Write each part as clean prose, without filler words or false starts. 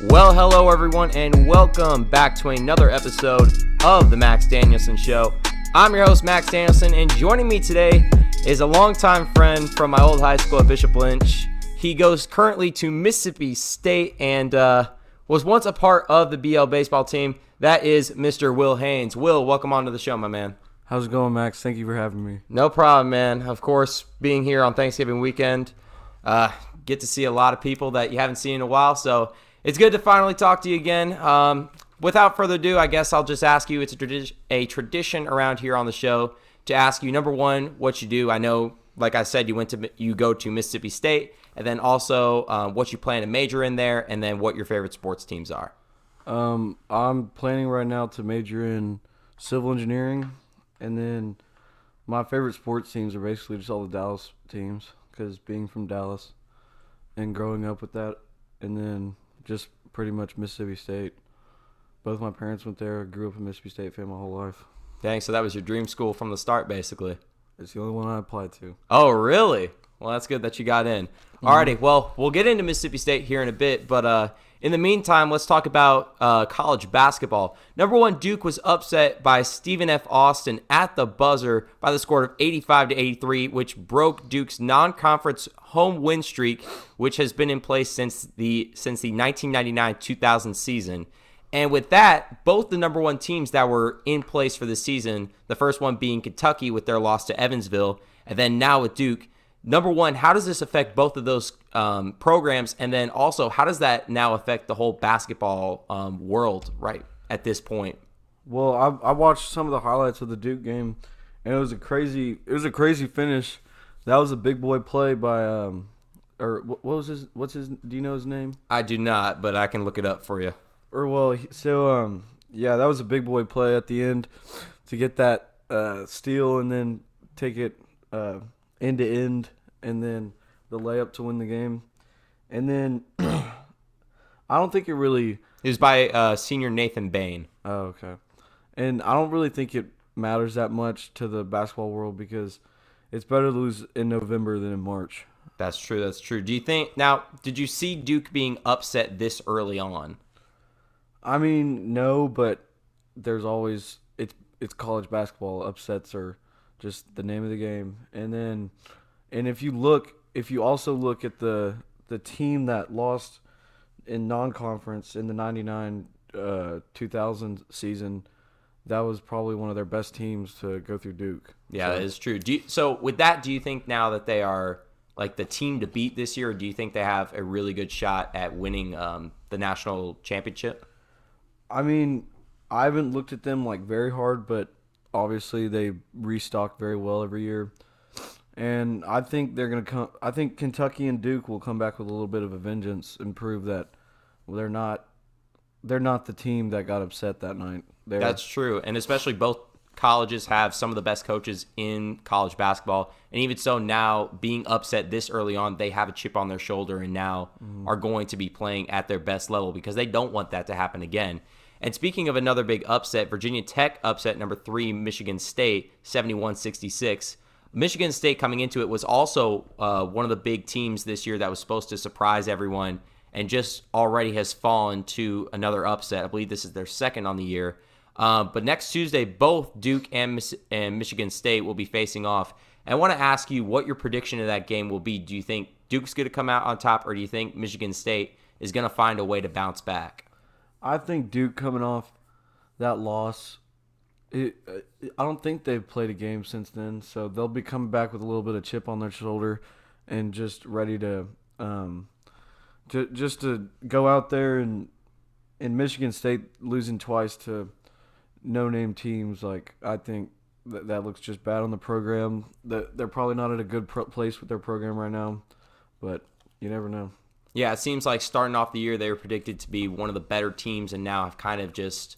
Well, hello everyone, and welcome back to another episode of the Max Danielsen Show. I'm your host, Max Danielsen, and joining me today is a longtime friend from my old high school at Bishop Lynch. He goes currently to Mississippi State and was once a part of the BL baseball team. That is Mr. Will Haynes. Will, welcome onto the show, my man. How's it going, Max? Thank you for having me. No problem, man. Of course, being here on Thanksgiving weekend, get to see a lot of people that you haven't seen in a while, so it's good to finally talk to you again. Without further ado, I guess I'll just ask you, it's a tradition around here on the show to ask you, number one, what you do. I know, like I said, you go to Mississippi State, and then also what you plan to major in there, and then what your favorite sports teams are. I'm planning right now to major in civil engineering, and then my favorite sports teams are basically just all the Dallas teams, because being from Dallas and growing up with that, and then just pretty much Mississippi State. Both my parents went there. I grew up a Mississippi State fan my whole life. Dang, so that was your dream school from the start, basically. It's the only one I applied to. Oh, really? Well, that's good that you got in. Alrighty, well, we'll get into Mississippi State here in a bit, but in the meantime, let's talk about college basketball. Number one, Duke was upset by Stephen F. Austin at the buzzer by the score of 85-83, which broke Duke's non-conference home win streak, which has been in place since the 1999-2000 season. And with that, both the number one teams that were in place for the season, the first one being Kentucky with their loss to Evansville, and then now with Duke. Number one, how does this affect both of those programs? And then also, how does that now affect the whole basketball world right at this point? Well, I watched some of the highlights of the Duke game, and it was a crazy finish. That was a big boy play by do you know his name? I do not, but I can look it up for you. That was a big boy play at the end to get that steal and then take it end to end, and then the layup to win the game. And then I don't think it really... It was by senior Nathan Bain. Oh, okay. And I don't really think it matters that much to the basketball world because it's better to lose in November than in March. That's true. Do you think... Now, did you see Duke being upset this early on? I mean, no, but there's always... It's college basketball. Upsets are just the name of the game. And if you also look at the team that lost in non-conference in the 99-2000 season, that was probably one of their best teams to go through Duke. Yeah, that is true. So with that, do you think now that they are like the team to beat this year, or do you think they have a really good shot at winning the national championship? I mean, I haven't looked at them like very hard, but obviously they restock very well every year. And I think they're going to come. I think Kentucky and Duke will come back with a little bit of a vengeance and prove that they're not the team that got upset that night. That's true. And especially both colleges have some of the best coaches in college basketball. And even so, now being upset this early on, they have a chip on their shoulder and now are going to be playing at their best level because they don't want that to happen again. And speaking of another big upset, Virginia Tech upset number 3 Michigan State 71-66. Michigan State coming into it was also one of the big teams this year that was supposed to surprise everyone and just already has fallen to another upset. I believe this is their second on the year. But next Tuesday, both Duke and Michigan State will be facing off. And I want to ask you what your prediction of that game will be. Do you think Duke's going to come out on top, or do you think Michigan State is going to find a way to bounce back? I think Duke coming off that loss, I don't think they've played a game since then, so they'll be coming back with a little bit of chip on their shoulder and just ready to go out there and in Michigan State losing twice to no-name teams. Like, I think that looks just bad on the program. They're probably not at a good place with their program right now, but you never know. Yeah, it seems like starting off the year they were predicted to be one of the better teams and now have kind of just,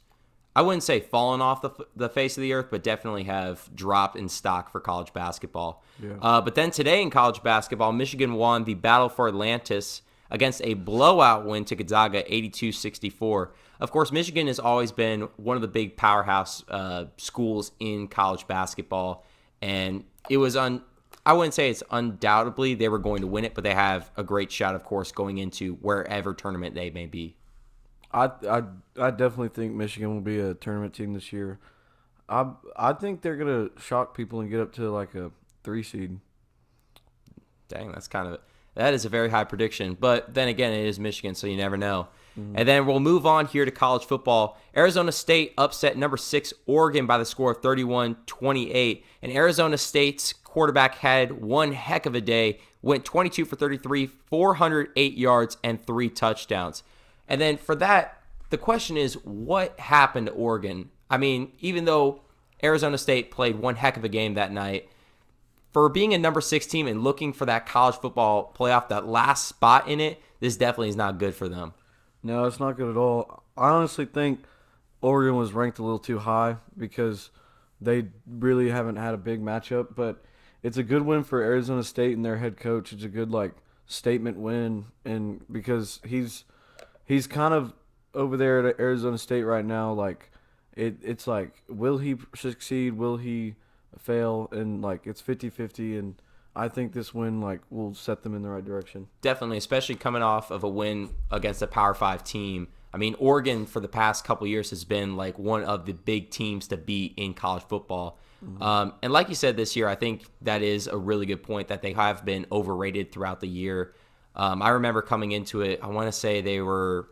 I wouldn't say fallen off the face of the earth, but definitely have dropped in stock for college basketball. Yeah. But then today in college basketball, Michigan won the Battle for Atlantis against a blowout win to Gonzaga, 82-64. Of course, Michigan has always been one of the big powerhouse schools in college basketball, and it was I wouldn't say it's undoubtedly they were going to win it, but they have a great shot, of course, going into wherever tournament they may be. I definitely think Michigan will be a tournament team this year. I think they're gonna shock people and get up to like a 3 seed. Dang, that is a very high prediction. But then again, it is Michigan, so you never know. And then we'll move on here to college football. Arizona State upset number 6 Oregon by the score of 31-28. And Arizona State's quarterback had one heck of a day, went 22 for 33, 408 yards, and 3 touchdowns. And then for that, the question is, what happened to Oregon? I mean, even though Arizona State played one heck of a game that night, for being a number 6 team and looking for that college football playoff, that last spot in it, this definitely is not good for them. No, it's not good at all. I honestly think Oregon was ranked a little too high because they really haven't had a big matchup. But it's a good win for Arizona State and their head coach. It's a good statement win, and because he's kind of over there at Arizona State right now. It's like, will he succeed? Will he fail? And it's 50-50, and I think this win will set them in the right direction. Definitely, especially coming off of a win against a Power 5 team. I mean, Oregon for the past couple years has been one of the big teams to beat in college football. And like you said, this year, I think that is a really good point that they have been overrated throughout the year. I remember coming into it, I want to say they were,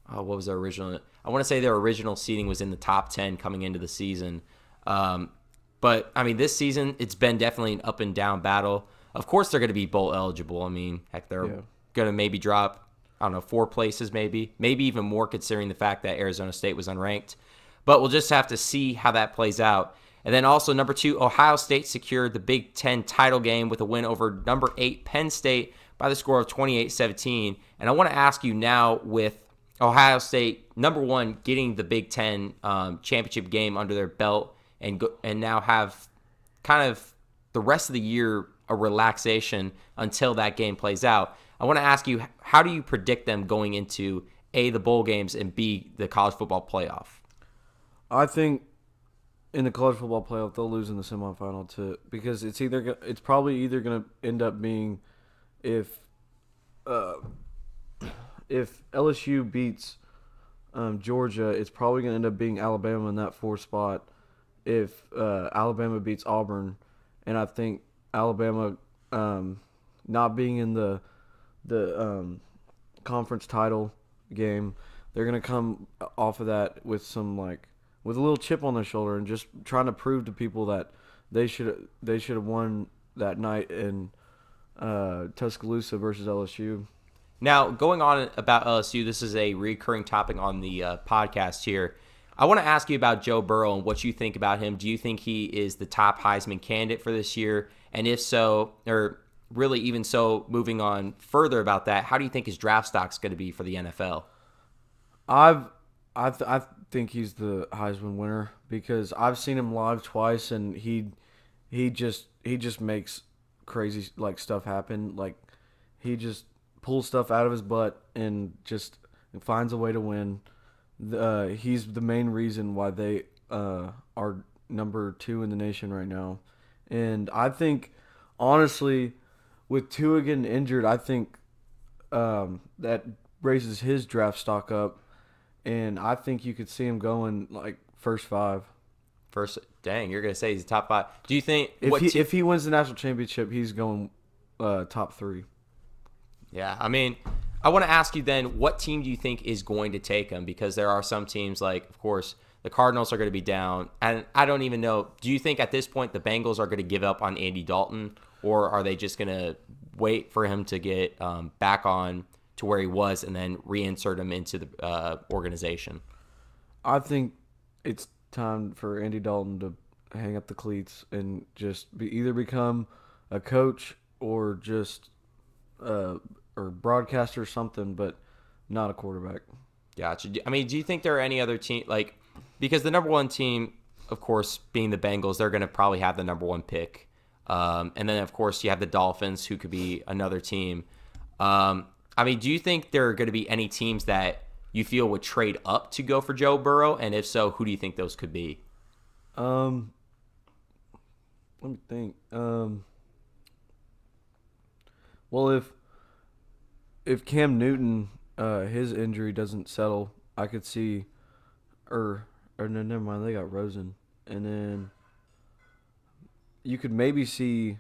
what was their original? I want to say their original seeding was in the top 10 coming into the season. But, I mean, this season, it's been definitely an up and down battle. Of course, they're going to be bowl eligible. I mean, heck, they're going to maybe drop, 4 places maybe even more considering the fact that Arizona State was unranked. But we'll just have to see how that plays out. And then also, number 2, Ohio State secured the Big Ten title game with a win over number 8, Penn State, by the score of 28-17. And I want to ask you now, with Ohio State, number 1, getting the Big Ten championship game under their belt, and now have kind of the rest of the year a relaxation until that game plays out. I want to ask you, how do you predict them going into A, the bowl games, and B, the college football playoff? I think in the college football playoff they'll lose in the semifinal because it's probably either going to end up being if LSU beats Georgia, it's probably going to end up being Alabama in that 4 spot. If Alabama beats Auburn, and I think Alabama not being in the conference title game, they're gonna come off of that with with a little chip on their shoulder and just trying to prove to people that they should have won that night in Tuscaloosa versus LSU. Now, going on about LSU, this is a recurring topic on the podcast here. I want to ask you about Joe Burrow and what you think about him. Do you think he is the top Heisman candidate for this year? And if so, or really even so, moving on further about that, how do you think his draft stock's going to be for the NFL? I think he's the Heisman winner because I've seen him live twice, and he just makes crazy stuff happen. He just pulls stuff out of his butt and just finds a way to win. He's the main reason why they are number 2 in the nation right now. And I think, honestly, with Tua getting injured, I think that raises his draft stock up. And I think you could see him going first 5. Dang, you're going to say he's top 5. Do you think if he wins the national championship, he's going top 3? Yeah, I mean, I want to ask you then, what team do you think is going to take him? Because there are some teams of course, the Cardinals are going to be down. And I don't even know, do you think at this point the Bengals are going to give up on Andy Dalton? Or are they just going to wait for him to get back on to where he was and then reinsert him into the organization? I think it's time for Andy Dalton to hang up the cleats and just either become a coach or just or broadcaster or something, but not a quarterback. Gotcha. I mean, do you think there are any other team because the number 1 team, of course, being the Bengals, they're going to probably have the number 1 pick. And then, of course, you have the Dolphins, who could be another team. I mean, do you think there are going to be any teams that you feel would trade up to go for Joe Burrow? And if so, who do you think those could be? Let me think. Well, if Cam Newton, his injury doesn't settle I could see, or no, never mind. They got Rosen, and then you could maybe see,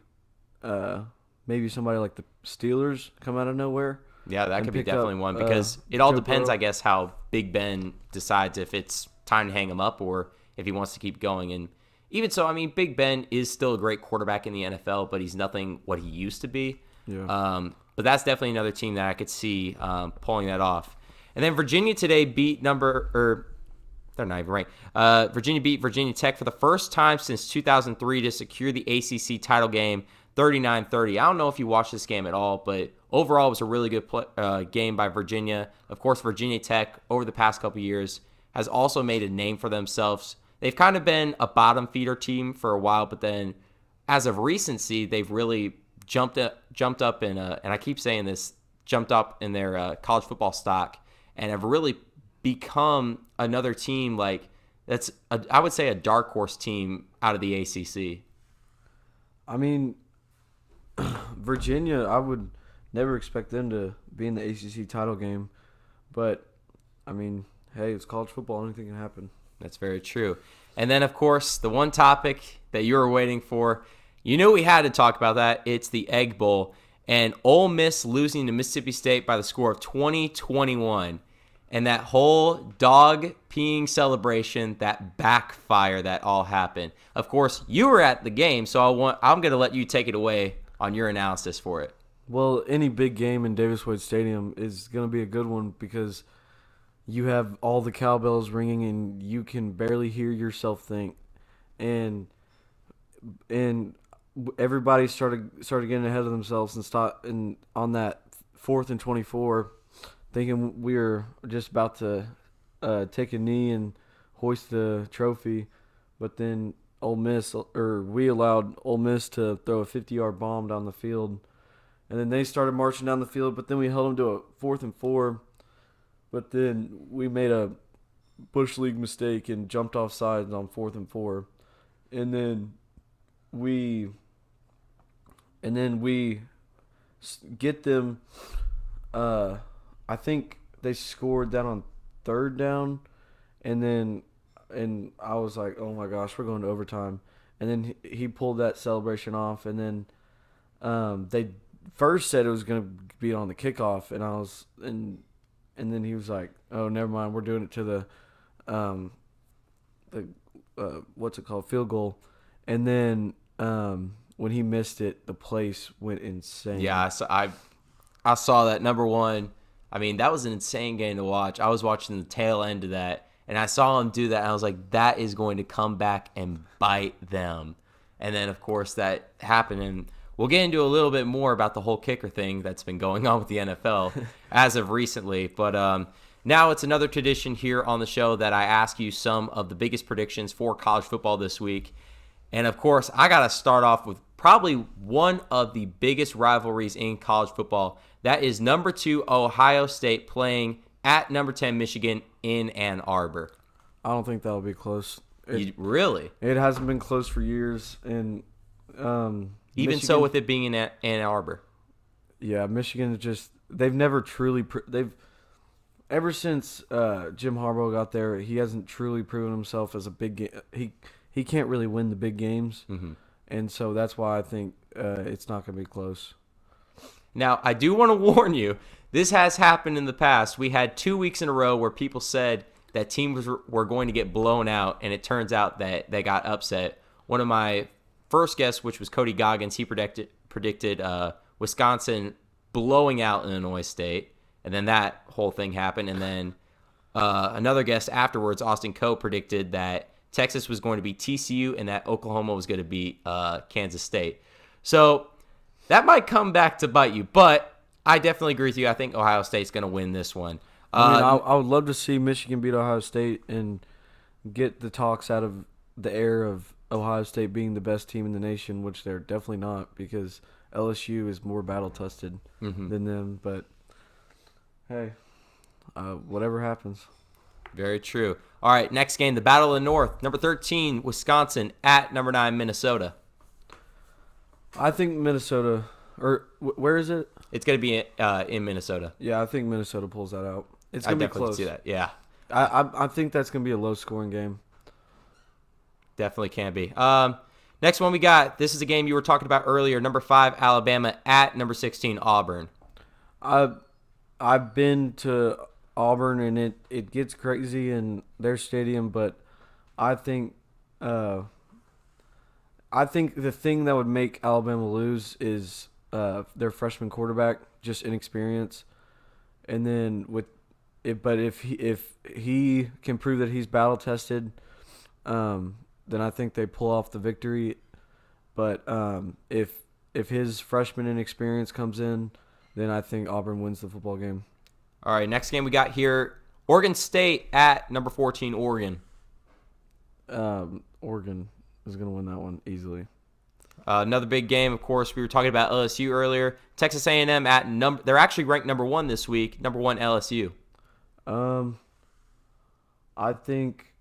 maybe somebody like the Steelers come out of nowhere. Yeah, that and could be pick definitely up, one because it all Joe depends, Burrow. I guess, how Big Ben decides if it's time to hang him up or if he wants to keep going. And even so, I mean, Big Ben is still a great quarterback in the NFL, but he's nothing what he used to be. Yeah. But that's definitely another team that I could see pulling that off. And then Virginia today beat they're not even right. Virginia beat Virginia Tech for the first time since 2003 to secure the ACC title game 39-30. I don't know if you watched this game at all, but overall it was a really good game by Virginia. Of course, Virginia Tech over the past couple years has also made a name for themselves. They've kind of been a bottom feeder team for a while, but then as of recency, they've really jumped up in and I keep saying this, jumped up in their college football stock and have really become another team I would say a dark horse team out of the ACC. I mean, Virginia, I would never expect them to be in the ACC title game, but I mean, hey, it's college football. Anything can happen. That's very true. And then, of course, the one topic that you were waiting for, you knew we had to talk about that. It's the Egg Bowl and Ole Miss losing to Mississippi State by the score of 20-21. And that whole dog peeing celebration, that backfire that all happened. Of course, you were at the game, so I'm going to let you take it away on your analysis for it. Well, any big game in Davis Wade Stadium is going to be a good one because you have all the cowbells ringing and you can barely hear yourself think. And everybody started getting ahead of themselves and on that 4th and 24, thinking we were just about to take a knee and hoist the trophy, but then we allowed Ole Miss to throw a 50-yard bomb down the field, and then they started marching down the field, but then we held them to a 4th and 4, but then we made a Bush League mistake and jumped off sides on 4th and 4, and then we get them. I think they scored that on 3rd down, and I was like, oh my gosh, we're going to overtime. And then he pulled that celebration off, and then they first said it was going to be on the kickoff, and then he was like, oh, never mind, we're doing it to the what's it called, field goal. And then when he missed it, the place went insane. Yeah, I saw that. Number one, I mean, that was an insane game to watch. I was watching the tail end of that, and I saw him do that, and I was like, that is going to come back and bite them. And then, of course, that happened, and we'll get into a little bit more about the whole kicker thing that's been going on with the NFL as of recently. But now it's another tradition here on the show that I ask you some of the biggest predictions for college football this week. And, of course, I got to start off with probably one of the biggest rivalries in college football. That is number 2 Ohio State playing at number 10 Michigan in Ann Arbor. I don't think that'll be close. Really? It hasn't been close for years, and even Michigan, so with it being in Ann Arbor. Yeah, Michigan is just they've never truly ever since Jim Harbaugh got there, he hasn't truly proven himself as a big game. He can't really win the big games, and so that's why I think it's not going to be close. Now, I do want to warn you, this has happened in the past. We had 2 weeks in a row where people said that teams were going to get blown out, and it turns out that they got upset. One of my first guests, which was Cody Goggins, he predicted Wisconsin blowing out Illinois State, and then that whole thing happened. And then another guest afterwards, Austin Coe, predicted that Texas was going to beat TCU and that Oklahoma was going to beat Kansas State. So that might come back to bite you, but I definitely agree with you. I think Ohio State's going to win this one. I would love to see Michigan beat Ohio State and get the talks out of the air of Ohio State being the best team in the nation, which they're definitely not because LSU is more battle-tested than them. But, hey, whatever happens. Very true. All right, next game, the Battle of the North. Number 13, Wisconsin at number 9, Minnesota. I think Minnesota – or where is it? It's going to be in Minnesota. Yeah, I think Minnesota pulls that out. It's going to be close. I definitely see that, yeah. I think that's going to be a low-scoring game. Definitely can be. Next one we got. This is a game you were talking about earlier. Number 5, Alabama at number 16, Auburn. I've been to Auburn, and it gets crazy in their stadium, but I think the thing that would make Alabama lose is their freshman quarterback, just inexperience. And then but if he can prove that he's battle tested, then I think they pull off the victory. But if his freshman inexperience comes in, then I think Auburn wins the football game. All right, next game we got here, Oregon State at number 14, Oregon. Oregon is going to win that one easily. Another big game, of course, we were talking about LSU earlier. Texas A&M at they're actually ranked number 1 this week, number 1 LSU. I think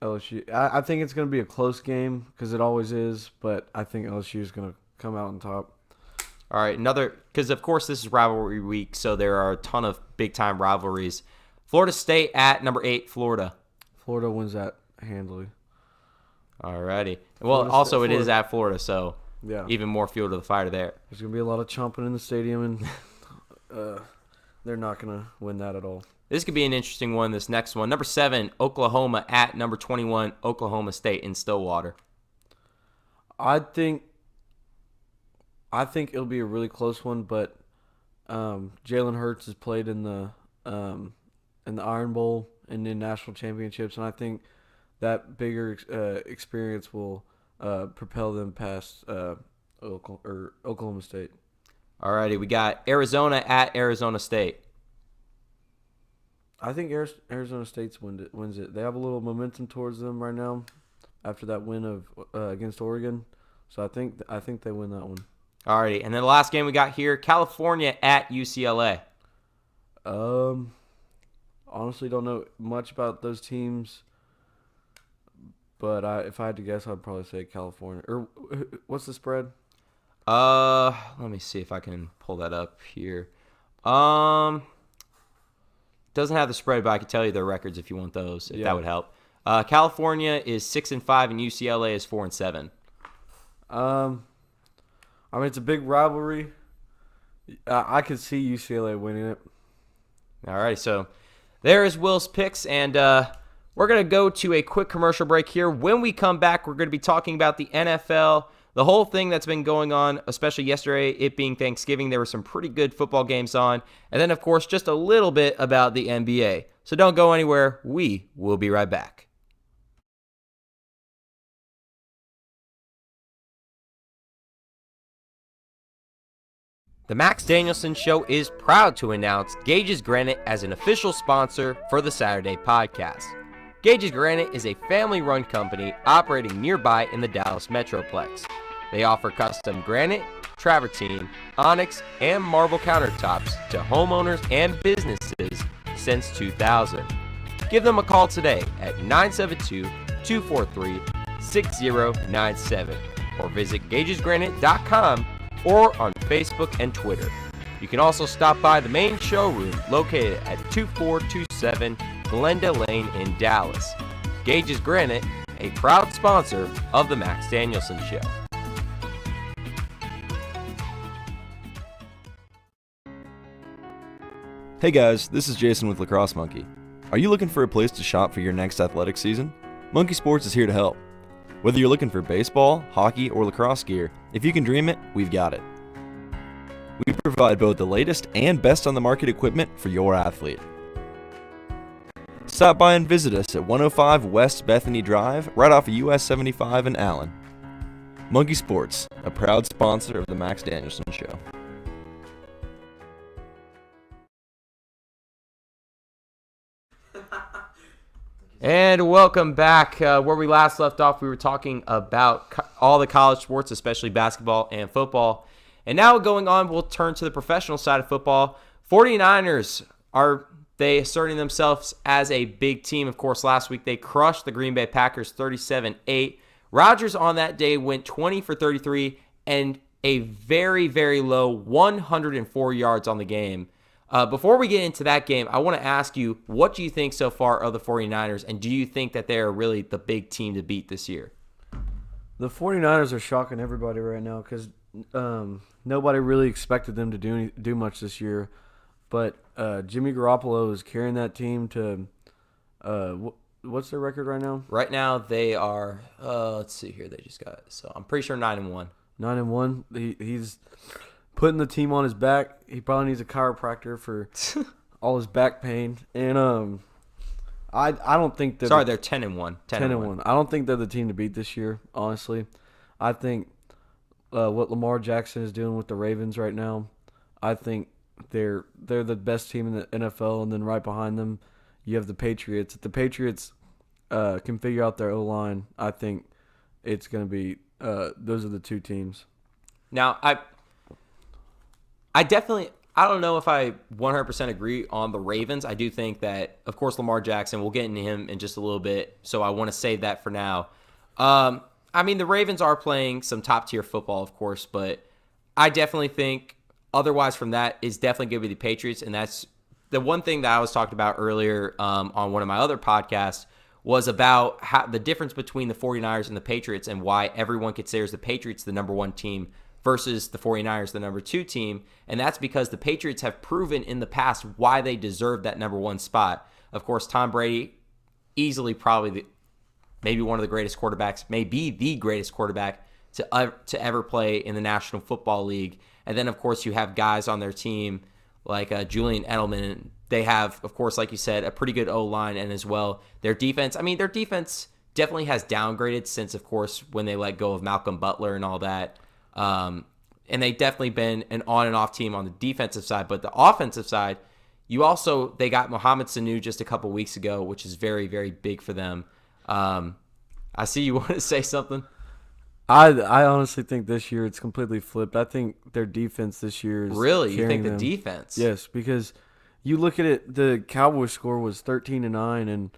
LSU. I think it's going to be a close game because it always is, but I think LSU is going to come out on top. All right, because of course this is rivalry week, so there are a ton of big-time rivalries. Florida State at number 8, Florida. Florida wins that handily. All righty. Well, also it is at Florida, so yeah, even more fuel to the fire there. There's going to be a lot of chomping in the stadium, and they're not going to win that at all. This could be an interesting one, this next one. Number 7, Oklahoma at number 21, Oklahoma State in Stillwater. I think it'll be a really close one, but Jalen Hurts has played in the Iron Bowl and in national championships, and I think that bigger experience will propel them past Oklahoma State. All righty, we got Arizona at Arizona State. I think Arizona State wins it. They have a little momentum towards them right now after that win against Oregon, so I think they win that one. All righty, and then the last game we got here, California at UCLA. Honestly, don't know much about those teams, but if I had to guess, I'd probably say California. Or what's the spread? Let me see if I can pull that up here. Doesn't have the spread, but I can tell you their records if you want those, if that would help. California is 6-5 and UCLA is 4-7. I mean, it's a big rivalry. I could see UCLA winning it. All right, so there is Will's picks, and we're going to go to a quick commercial break here. When we come back, we're going to be talking about the NFL, the whole thing that's been going on, especially yesterday, it being Thanksgiving. There were some pretty good football games on. And then, of course, just a little bit about the NBA. So don't go anywhere. We will be right back. The Max Danielsen Show is proud to announce Gage's Granite as an official sponsor for the Saturday podcast. Gage's Granite is a family-run company operating nearby in the Dallas Metroplex. They offer custom granite, travertine, onyx, and marble countertops to homeowners and businesses since 2000. Give them a call today at 972-243-6097 or visit gagesgranite.com or on Facebook and Twitter. You can also stop by the main showroom located at 2427 Glenda Lane in Dallas. Gage's Granite, a proud sponsor of the Max Danielsen Show. Hey guys, this is Jason with Lacrosse Monkey. Are you looking for a place to shop for your next athletic season? Monkey Sports is here to help. Whether you're looking for baseball, hockey, or lacrosse gear, if you can dream it, we've got it. We provide both the latest and best on the market equipment for your athlete. Stop by and visit us at 105 West Bethany Drive, right off of US 75 in Allen. Monkey Sports, a proud sponsor of the Max Danielsen Show. And welcome back. Where we last left off, we were talking about all the college sports, especially basketball and football. And now going on, we'll turn to the professional side of football. 49ers, are they asserting themselves as a big team? Of course, last week they crushed the Green Bay Packers 37-8. Rodgers on that day went 20 for 33 and a very, very low 104 yards on the game. Before we get into that game, I want to ask you, what do you think so far of the 49ers, and do you think that they are really the big team to beat this year? The 49ers are shocking everybody right now because nobody really expected them to do much this year. But Jimmy Garoppolo is carrying that team to what's their record right now? Right now, they are, let's see here, they just got, so I'm pretty sure 9-1. 9-1. He's putting the team on his back. He probably needs a chiropractor for all his back pain. And I don't think that. Sorry, they're 10-1. 10-1. I don't think they're the team to beat this year. Honestly, I think what Lamar Jackson is doing with the Ravens right now. I think they're the best team in the NFL, and then right behind them, you have the Patriots. If the Patriots can figure out their O-line, I think it's going to be those are the two teams. Now, I definitely, I don't know if I 100% agree on the Ravens. I do think that, of course, Lamar Jackson, we'll get into him in just a little bit, so I want to save that for now. I mean, the Ravens are playing some top-tier football, of course, but I definitely think otherwise from that is definitely going to be the Patriots, and that's the one thing that I was talking about earlier on one of my other podcasts was about how the difference between the 49ers and the Patriots and why everyone considers the Patriots the number one team versus the 49ers the number two team, and that's because the Patriots have proven in the past why they deserve that number one spot. Of course, Tom Brady, easily probably maybe one of the greatest quarterbacks, maybe the greatest quarterback to ever play in the National Football League. And then, of course, you have guys on their team like Julian Edelman. They have, of course, like you said, a pretty good O-line, and as well, their defense. I mean, their defense definitely has downgraded since, of course, when they let go of Malcolm Butler and all that. And they've definitely been an on and off team on the defensive side. But the offensive side, they got Mohamed Sanu just a couple weeks ago, which is very, very big for them. I see you want to say something. I honestly think this year it's completely flipped. I think their defense this year is really. You think them. The defense? Yes, because you look at it. The Cowboys score was 13-9, and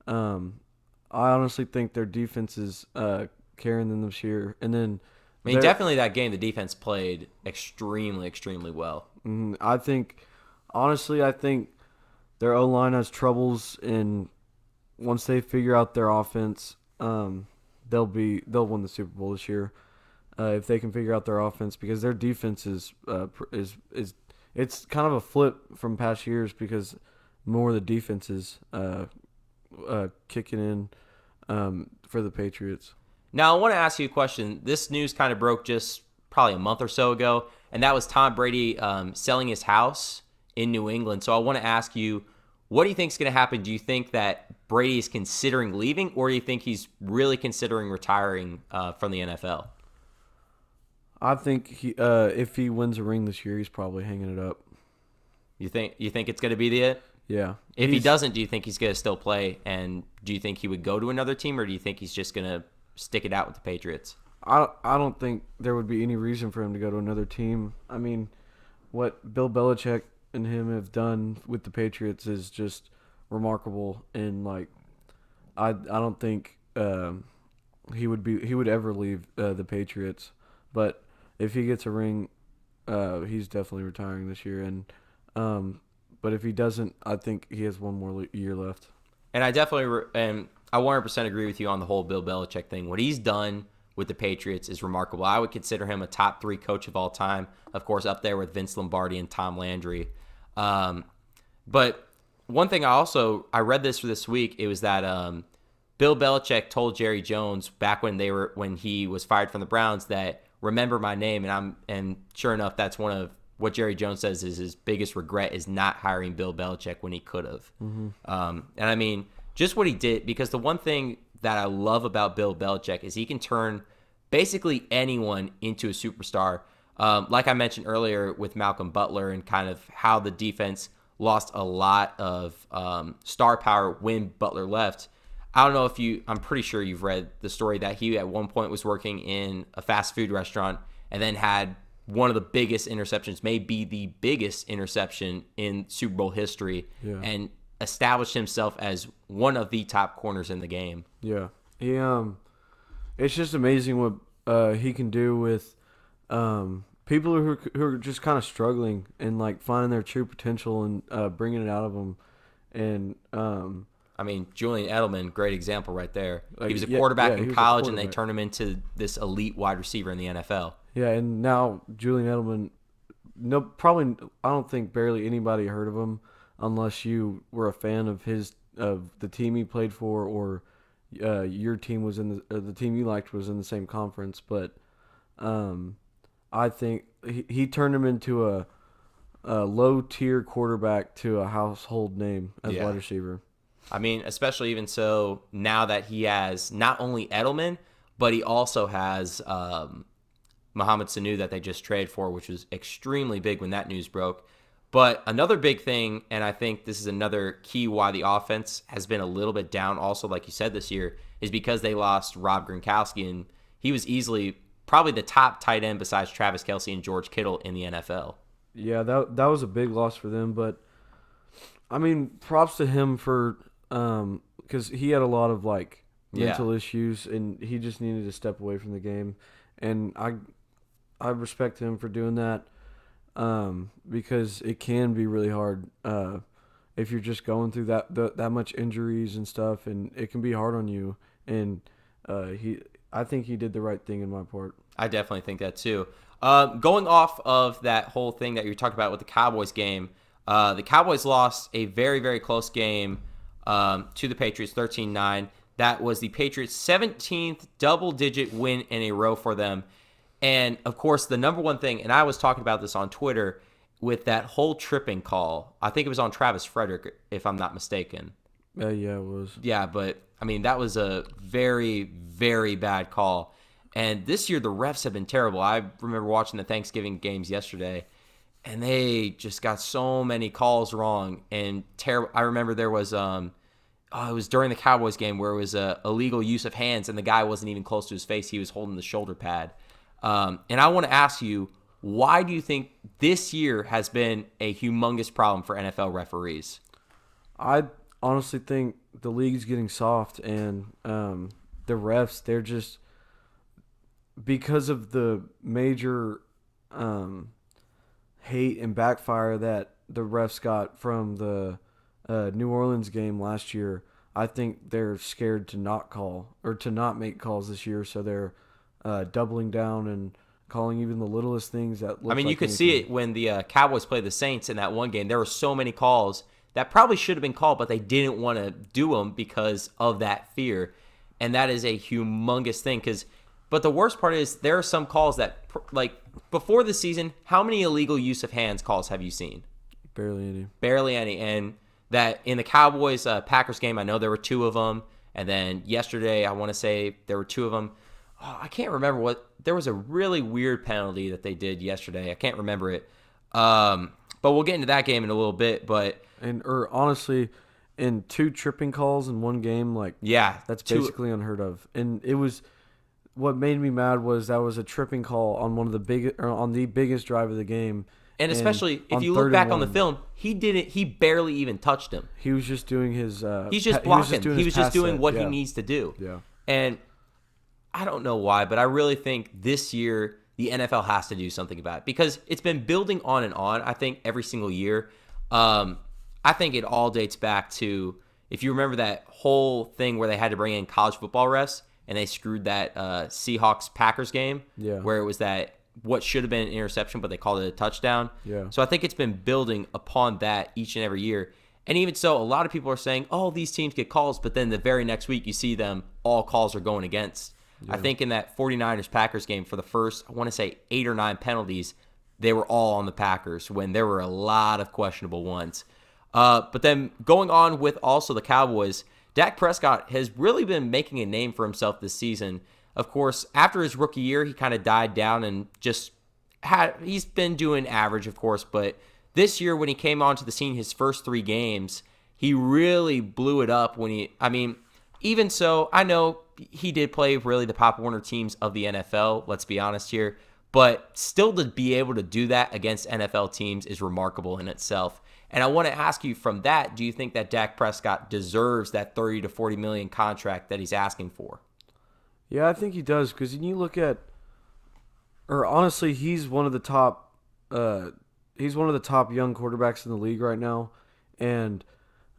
I honestly think their defense is carrying them this year. And then, I mean, definitely that game, the defense played extremely, extremely well. I think their O-line has troubles, and once they figure out their offense, they'll win the Super Bowl this year if they can figure out their offense, because their defense is it's kind of a flip from past years because more of the defense is kicking in for the Patriots. Now, I want to ask you a question. This news kind of broke just probably a month or so ago, and that was Tom Brady selling his house in New England. So I want to ask you, what do you think is going to happen? Do you think that Brady is considering leaving, or do you think he's really considering retiring from the NFL? I think if he wins a ring this year, he's probably hanging it up. You think it's going to be it? Yeah. If he doesn't, do you think he's going to still play? And do you think he would go to another team, or do you think he's just going to stick it out with the Patriots? I don't think there would be any reason for him to go to another team. I mean, what Bill Belichick and him have done with the Patriots is just remarkable, and I don't think he would ever leave the Patriots. But if he gets a ring, he's definitely retiring this year. And but if he doesn't, I think he has one more year left. And I definitely and I 100% agree with you on the whole Bill Belichick thing. What he's done with the Patriots is remarkable. I would consider him a top 3 coach of all time, of course, up there with Vince Lombardi and Tom Landry. But one thing I read this week, it was that Bill Belichick told Jerry Jones back when he was fired from the Browns that remember my name, and sure enough, that's one of what Jerry Jones says is his biggest regret is not hiring Bill Belichick when he could have. Mm-hmm. And I mean, just what he did, because the one thing that I love about Bill Belichick is he can turn basically anyone into a superstar. Like I mentioned earlier with Malcolm Butler and kind of how the defense lost a lot of star power when Butler left. I don't know I'm pretty sure you've read the story that he at one point was working in a fast food restaurant and then had one of the biggest interceptions, maybe the biggest interception in Super Bowl history, and established himself as one of the top corners in the game. Yeah. It's just amazing what he can do with people who are just kind of struggling and like finding their true potential and bringing it out of them. And I mean, Julian Edelman, great example right there. Like, he was a yeah, quarterback yeah, he in was a college, and they quarterback. turned him into this elite wide receiver in the NFL. yeah, and now Julian Edelman, I don't think barely anybody heard of him unless you were a fan of the team he played for, or your team was the team you liked was in the same conference. But I think he turned him into a low tier quarterback to a household name as Yeah. wide receiver. I mean, especially even so now that he has not only Edelman, but he also has Mohamed Sanu that they just traded for, which was extremely big when that news broke. But another big thing, and I think this is another key why the offense has been a little bit down also, like you said, this year, is because they lost Rob Gronkowski, and he was easily probably the top tight end besides Travis Kelce and George Kittle in the NFL. Yeah, that was a big loss for them, but I mean, props to him for because he had a lot of like mental issues, and he just needed to step away from the game, and I respect him for doing that because it can be really hard if you're just going through that much injuries and stuff, and it can be hard on you. And I think he did the right thing in my part. I definitely think that too. Going off of that whole thing that you talked about with the Cowboys game, the Cowboys lost a very, very close game to the Patriots, 13-9. That was the Patriots' 17th double-digit win in a row for them. And, of course, the number one thing, and I was talking about this on Twitter, with that whole tripping call, I think it was on Travis Frederick, if I'm not mistaken. Yeah, it was. Yeah, but, I mean, that was a very, very bad call. And this year, the refs have been terrible. I remember watching the Thanksgiving games yesterday, and they just got so many calls wrong and terrible. I remember there was, it was during the Cowboys game where it was a illegal use of hands, and the guy wasn't even close to his face. He was holding the shoulder pad. And I want to ask you, why do you think this year has been a humongous problem for NFL referees? I honestly think the league's getting soft, and the refs, they're just, because of the major hate and backfire that the refs got from the New Orleans game last year, I think they're scared to not call or to not make calls this year, so they're doubling down and calling even the littlest things that look I mean, like you could anything. see it when the Cowboys played the Saints in that one game. There were so many calls that probably should have been called, but they didn't want to do them because of that fear. And that is a humongous thing. But the worst part is there are some calls that, like, before the season, how many illegal use of hands calls have you seen? Barely any. Barely any. And that in the Cowboys Packers game, I know there were 2 of them. And then yesterday, I want to say there were 2 of them. Oh, I can't remember what. There was a really weird penalty that they did yesterday. I can't remember it. But we'll get into that game in a little bit. But honestly, in 2 tripping calls in one game, like, yeah, that's basically unheard of. And it was, what made me mad was that was a tripping call on on the biggest drive of the game. And especially if on you look 3rd back and on the 1, film, he barely even touched him. he was just doing his. He's just blocking. He was just pass doing set. what Yeah. he needs to do. Yeah. And I don't know why, but I really think this year the NFL has to do something about it because it's been building on and on, I think, every single year. I think it all dates back to, if you remember that whole thing where they had to bring in college football refs and they screwed that Seahawks-Packers game where it was that what should have been an interception, but they called it a touchdown. Yeah. So I think it's been building upon that each and every year. And even so, a lot of people are saying, oh, these teams get calls, but then the very next week you see them, all calls are going against. I think in that 49ers-Packers game for the first, I want to say 8 or 9 penalties, they were all on the Packers when there were a lot of questionable ones. But then going on with also the Cowboys, Dak Prescott has really been making a name for himself this season. Of course, after his rookie year, he kind of died down and he's been doing average, of course, but this year when he came onto the scene his first 3 games, he really blew it up even so, I know he did play really the Pop Warner teams of the NFL, let's be honest here, but still to be able to do that against NFL teams is remarkable in itself. And I want to ask you from that, do you think that Dak Prescott deserves that $30 to $40 million contract that he's asking for? Yeah, I think he does, because when you look at or honestly, he's one of the top. He's one of the top young quarterbacks in the league right now, and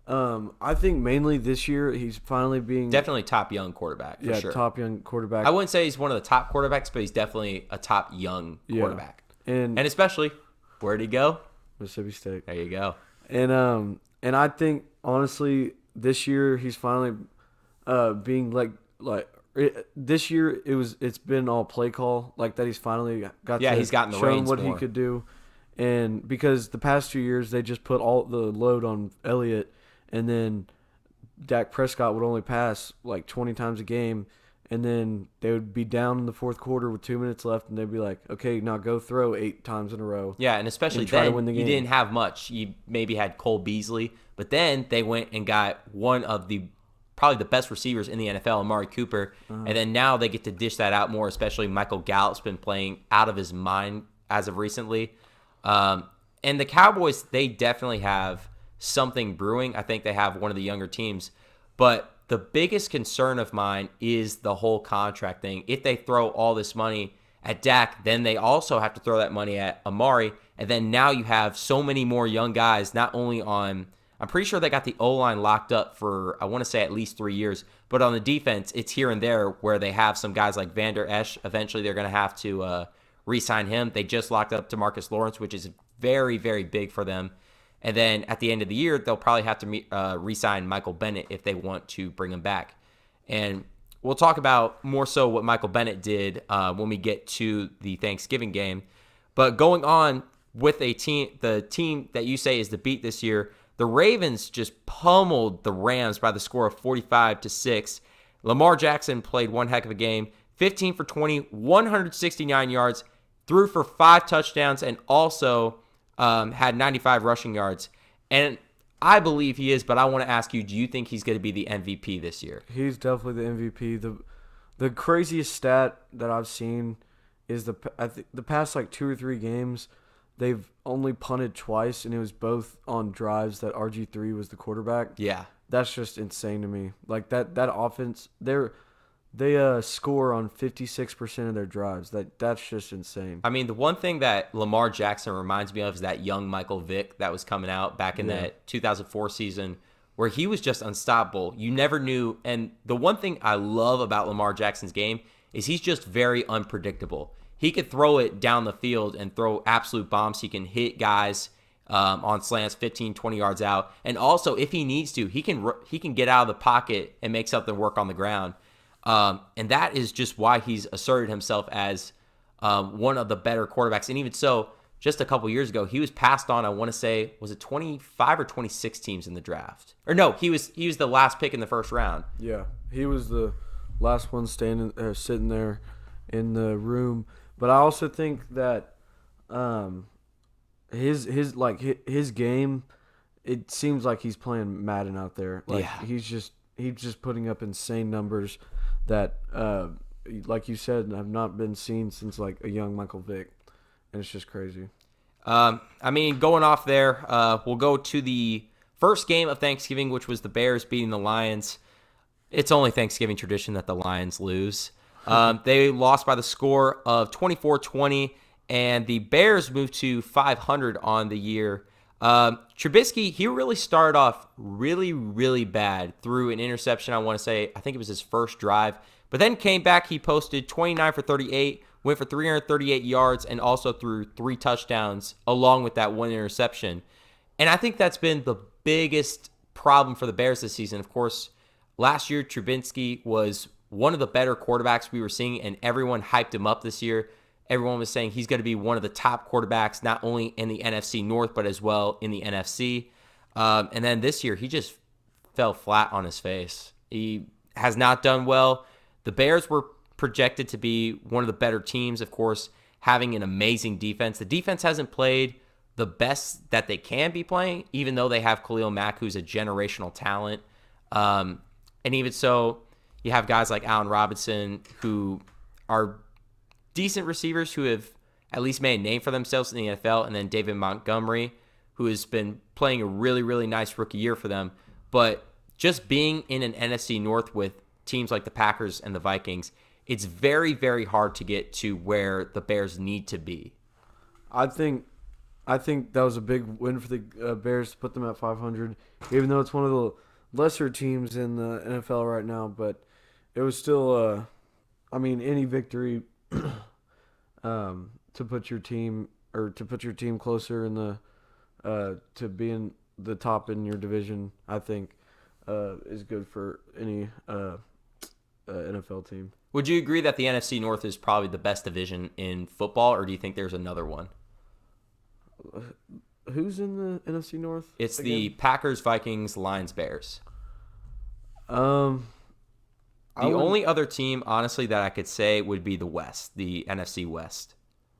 I think mainly this year he's finally being Definitely top young quarterback, for sure. top young quarterback. I wouldn't say he's one of the top quarterbacks, but he's definitely a top young quarterback. And especially, where'd he go? Mississippi State. There you go. And I think honestly this year he's finally being this year it's been all play call, like that he's finally got he's gotten the shown reins what more. he could do. And because the past 2 years they just put all the load on Elliott, and then Dak Prescott would only pass like 20 times a game, and then they would be down in the fourth quarter with 2 minutes left, and they'd be like, okay, now go throw 8 times in a row. Yeah, and especially and try then, to win the you game. didn't have much. You maybe had Cole Beasley, but then they went and got one of the probably the best receivers in the NFL, Amari Cooper, and then now they get to dish that out more, especially Michael Gallup's been playing out of his mind as of recently. And the Cowboys, they definitely have something brewing. I think they have one of the younger teams, but the biggest concern of mine is the whole contract thing. If they throw all this money at Dak, then they also have to throw that money at Amari. And then now you have so many more young guys, not only on, I'm pretty sure they got the O-line locked up for, I want to say at least 3 years, but on the defense, it's here and there where they have some guys like Vander Esch. Eventually they're going to have to re-sign him. They just locked up DeMarcus Lawrence, which is very, very big for them. And then at the end of the year, they'll probably have to re-sign Michael Bennett if they want to bring him back. And we'll talk about more so what Michael Bennett did when we get to the Thanksgiving game. But going on with the team that you say is the beat this year, the Ravens just pummeled the Rams by the score of 45-6. Lamar Jackson played one heck of a game, 15 for 20, 169 yards, threw for 5 touchdowns, and also had 95 rushing yards. And I believe he is, but I want to ask you, do you think he's going to be the MVP this year? He's definitely the MVP. The craziest stat that I've seen is the past like 2 or 3 games, they've only punted twice, and it was both on drives that RG3 was the quarterback. Yeah. That's just insane to me. Like that offense, they score on 56% of their drives. That's just insane. I mean, the one thing that Lamar Jackson reminds me of is that young Michael Vick that was coming out back in that 2004 season where he was just unstoppable. You never knew. And the one thing I love about Lamar Jackson's game is he's just very unpredictable. He could throw it down the field and throw absolute bombs. He can hit guys on slants 15, 20 yards out. And also, if he needs to, he can get out of the pocket and make something work on the ground. And that is just why he's asserted himself as one of the better quarterbacks. And even so, just a couple years ago, he was passed on, I want to say, was it 25 or 26 teams in the draft? Or no, he was the last pick in the first round. Yeah, he was the last one sitting there in the room. But I also think that his game, it seems like he's playing Madden out there. Like he's just putting up insane numbers that, like you said, have not been seen since like a young Michael Vick, and it's just crazy. I mean, going off there, we'll go to the first game of Thanksgiving, which was the Bears beating the Lions. It's only Thanksgiving tradition that the Lions lose. They lost by the score of 24-20, and the Bears moved to 500 on the year. Trubisky, he really started off really, really bad. Threw an interception, I want to say, I think it was his first drive, but then came back. He posted 29 for 38, went for 338 yards, and also threw 3 touchdowns along with that 1 interception. And I think that's been the biggest problem for the Bears this season. Of course, last year, Trubisky was one of the better quarterbacks we were seeing, and everyone hyped him up this year. Everyone was saying he's going to be one of the top quarterbacks, not only in the NFC North, but as well in the NFC. And then this year, he just fell flat on his face. He has not done well. The Bears were projected to be one of the better teams, of course, having an amazing defense. The defense hasn't played the best that they can be playing, even though they have Khalil Mack, who's a generational talent. And even so, you have guys like Allen Robinson, who are decent receivers who have at least made a name for themselves in the NFL, and then David Montgomery, who has been playing a really, really nice rookie year for them. But just being in an NFC North with teams like the Packers and the Vikings, it's very, very hard to get to where the Bears need to be. I think that was a big win for the Bears to put them at 500, even though it's one of the lesser teams in the NFL right now. But it was still, any victory to put your team closer in the to being the top in your division, I think, is good for any NFL team. Would you agree that the NFC North is probably the best division in football, or do you think there's another one? Who's in the NFC North? It's again? the Packers, Vikings, Lions, Bears. The only other team, honestly, that I could say would be the West, the NFC West.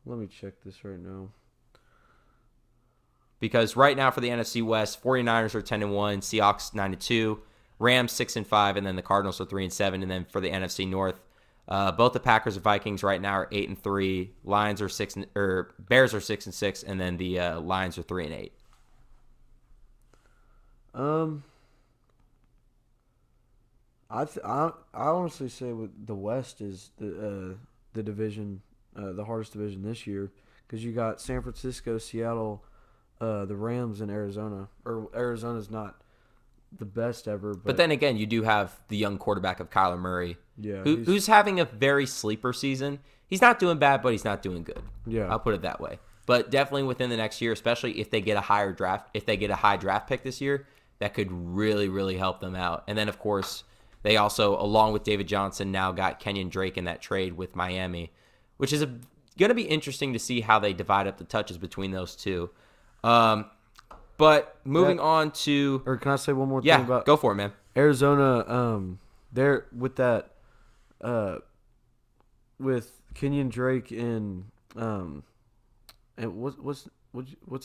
Let me check this right now. Because right now for the NFC West, 49ers are 10-1, Seahawks 9-2, Rams 6-5, and then the Cardinals are 3-7. And then for the NFC North, both the Packers and Vikings right now are 8-3. Bears are 6-6, and then the Lions are 3-8. I honestly say with the West is the division, the hardest division this year, because you got San Francisco, Seattle, the Rams, and Arizona. Or Arizona's not the best ever, But then again, you do have the young quarterback of Kyler Murray, yeah, who's having a very sleeper season. He's not doing bad, but he's not doing good. Yeah, I'll put it that way. But definitely within the next year, especially if they get a high draft pick this year, that could really, really help them out. And then of course, they also, along with David Johnson, now got Kenyon Drake in that trade with Miami, which is going to be interesting to see how they divide up the touches between those two. But moving on to... Or can I say one more thing Yeah, about... go for it, man. Arizona, they're with that... with Kenyon Drake and what's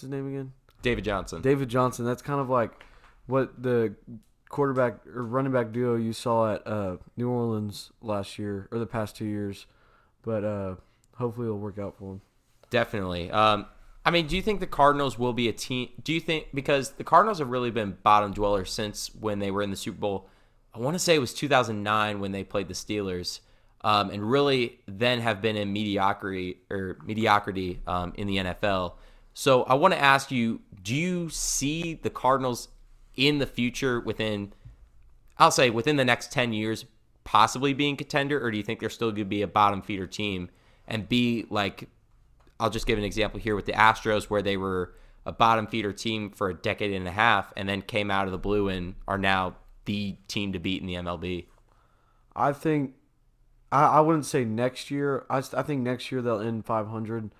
his name again? David Johnson. David Johnson. That's kind of like what the quarterback or running back duo you saw at New Orleans last year or the past 2 years. But hopefully it'll work out for him. Definitely. Do you think the Cardinals will be a team? Do you think, because the Cardinals have really been bottom dwellers since when they were in the Super Bowl, I want to say it was 2009 when they played the Steelers, and really then have been in mediocrity in the NFL. So I want to ask you, do you see the Cardinals in the future within the next 10 years possibly being contender, or do you think they're still going to be a bottom feeder team and be like, I'll just give an example here with the Astros, where they were a bottom feeder team for a decade and a half and then came out of the blue and are now the team to beat in the MLB? I think I wouldn't say next year. I think next year they'll end 500,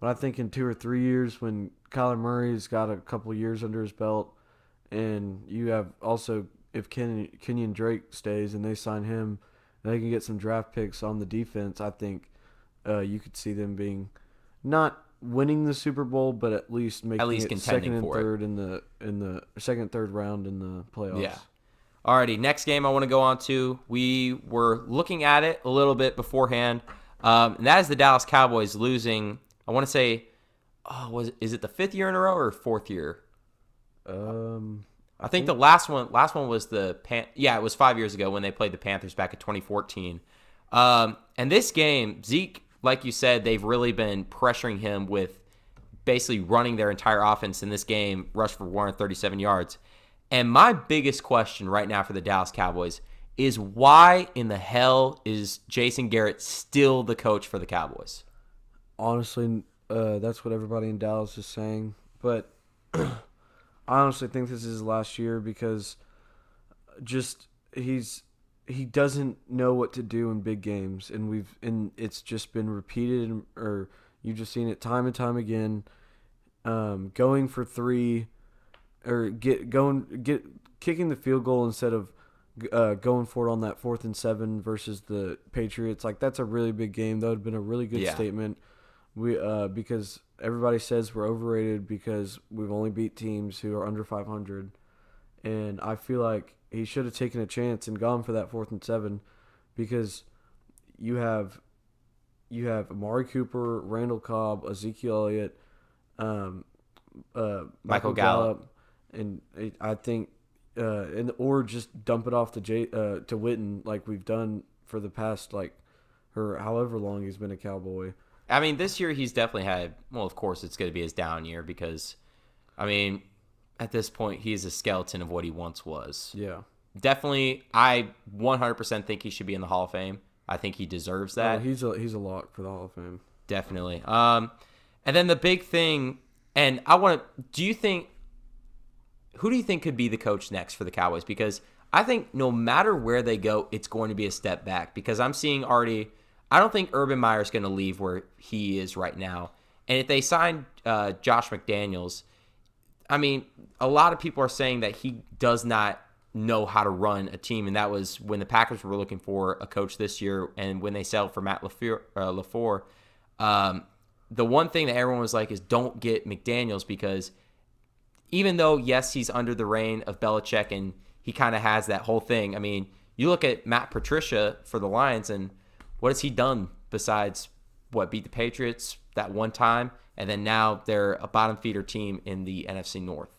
but I think in 2 or 3 years, when Kyler Murray's got a couple years under his belt, and you have also, if Kenyon Drake stays and they sign him, and they can get some draft picks on the defense, I think you could see them being not winning the Super Bowl, but at least making it second and third in the second, third round in the playoffs. Yeah. Alrighty, next game I want to go on to. We were looking at it a little bit beforehand, and that is the Dallas Cowboys losing. I want to say, is it the 5th year in a row or 4th year? I think the last one was it was 5 years ago when they played the Panthers back in 2014. And this game, Zeke, like you said, they've really been pressuring him with basically running their entire offense in this game, rushed for 137 yards. And my biggest question right now for the Dallas Cowboys is, why in the hell is Jason Garrett still the coach for the Cowboys? Honestly, that's what everybody in Dallas is saying. But I honestly think this is his last year, because he doesn't know what to do in big games, and it's just been repeated, or you've just seen it time and time again. Going for 3, or kicking the field goal instead of going for it on that 4th and 7 versus the Patriots. Like, that's a really big game. That would have been a really good statement. Because everybody says we're overrated because we've only beat teams who are under 500, and I feel like he should have taken a chance and gone for that 4th and 7, because you have Amari Cooper, Randall Cobb, Ezekiel Elliott, Michael Gallup, and I think or just dump it off to Witten like we've done for the past or however long he's been a Cowboy. I mean, this year he's definitely had, well, of course it's going to be his down year because, I mean, at this point he's a skeleton of what he once was. Yeah. Definitely, I 100% think he should be in the Hall of Fame. I think he deserves that. Oh, he's a lock for the Hall of Fame. Definitely. And then the big thing, and who do you think could be the coach next for the Cowboys? Because I think no matter where they go, it's going to be a step back. Because I'm seeing already, I don't think Urban Meyer's going to leave where he is right now. And if they sign Josh McDaniels, I mean, a lot of people are saying that he does not know how to run a team. And that was when the Packers were looking for a coach this year and when they settled for Matt LaFleur. The one thing that everyone was like is don't get McDaniels because even though, yes, he's under the reign of Belichick and he kind of has that whole thing. I mean, you look at Matt Patricia for the Lions and what has he done besides, beat the Patriots that one time? And then now they're a bottom feeder team in the NFC North.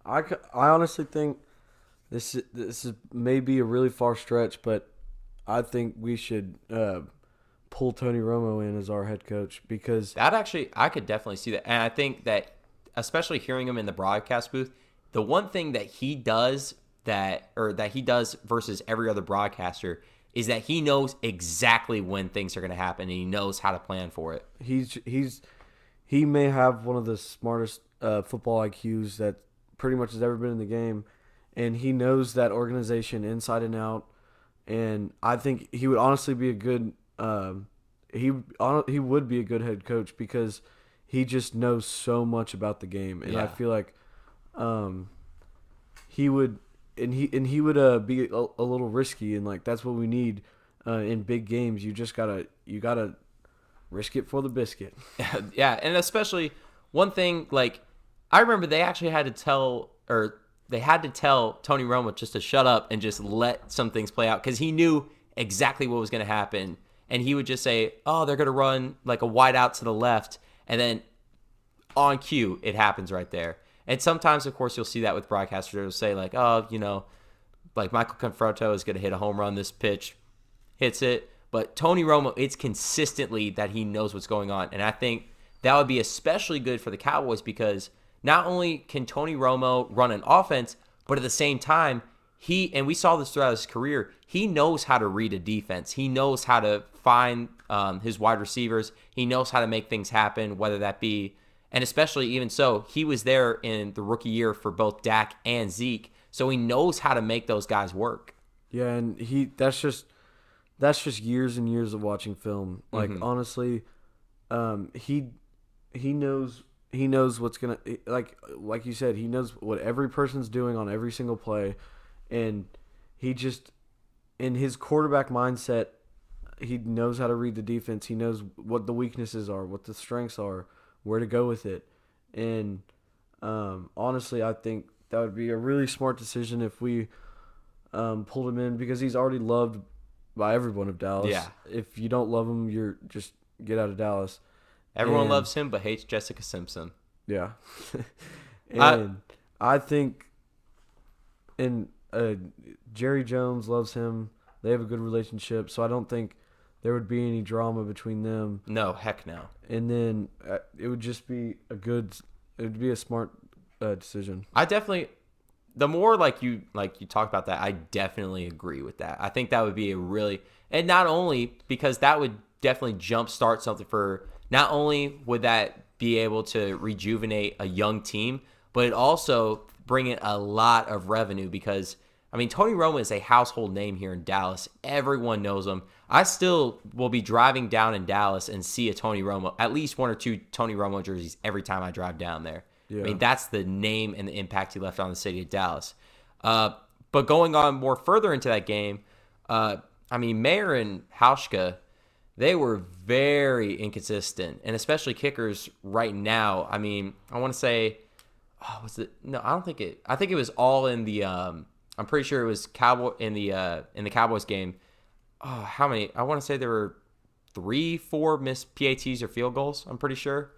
I honestly think this is maybe a really far stretch, but I think we should pull Tony Romo in as our head coach because that actually, I could definitely see that. And I think that, especially hearing him in the broadcast booth, the one thing that he does that he does versus every other broadcaster is that he knows exactly when things are going to happen and he knows how to plan for it. He may have one of the smartest football IQs that pretty much has ever been in the game, and he knows that organization inside and out. And I think he would honestly be a good he would be a good head coach because he just knows so much about the game, and I feel like he would be a little risky, and like that's what we need in big games. You gotta risk it for the biscuit. Yeah, and especially one thing, like I remember they actually had to tell Tony Romo just to shut up and just let some things play out because he knew exactly what was going to happen, and he would just say, "Oh, they're going to run like a wide out to the left," and then on cue, it happens right there. And sometimes, of course, you'll see that with broadcasters. They'll say like, "Oh, like Michael Conforto is going to hit a home run this pitch," hits it. But Tony Romo, it's consistently that he knows what's going on. And I think that would be especially good for the Cowboys because not only can Tony Romo run an offense, but at the same time, and we saw this throughout his career, he knows how to read a defense. He knows how to find his wide receivers. He knows how to make things happen, whether that be, and especially even so, he was there in the rookie year for both Dak and Zeke. So he knows how to make those guys work. Yeah, and that's just years and years of watching film. Like honestly, he knows what's gonna like you said. He knows what every person's doing on every single play, and he just in his quarterback mindset, he knows how to read the defense. He knows what the weaknesses are, what the strengths are, where to go with it, and honestly, I think that would be a really smart decision if we pulled him in because he's already loved by everyone of Dallas. Yeah. If you don't love him, you're just get out of Dallas. Everyone loves him but hates Jessica Simpson. Yeah. And I think Jerry Jones loves him. They have a good relationship, so I don't think there would be any drama between them. No, heck no. And then it would just be a smart decision. I definitely, the more like you talk about that, I definitely agree with that. I think that would be and not only because that would definitely jumpstart something for, not only would that be able to rejuvenate a young team, but it also bring in a lot of revenue because, I mean, Tony Romo is a household name here in Dallas. Everyone knows him. I still will be driving down in Dallas and see at least one or two Tony Romo jerseys every time I drive down there. Yeah. I mean, that's the name and the impact he left on the city of Dallas. But going on more further into that game, I mean, Mayer and Hauschka, they were very inconsistent, and especially kickers right now. I mean, I want to say, I think it was all in the. I'm pretty sure it was in the Cowboys game. Oh, how many? I want to say there were 3-4 missed PATs or field goals. I'm pretty sure.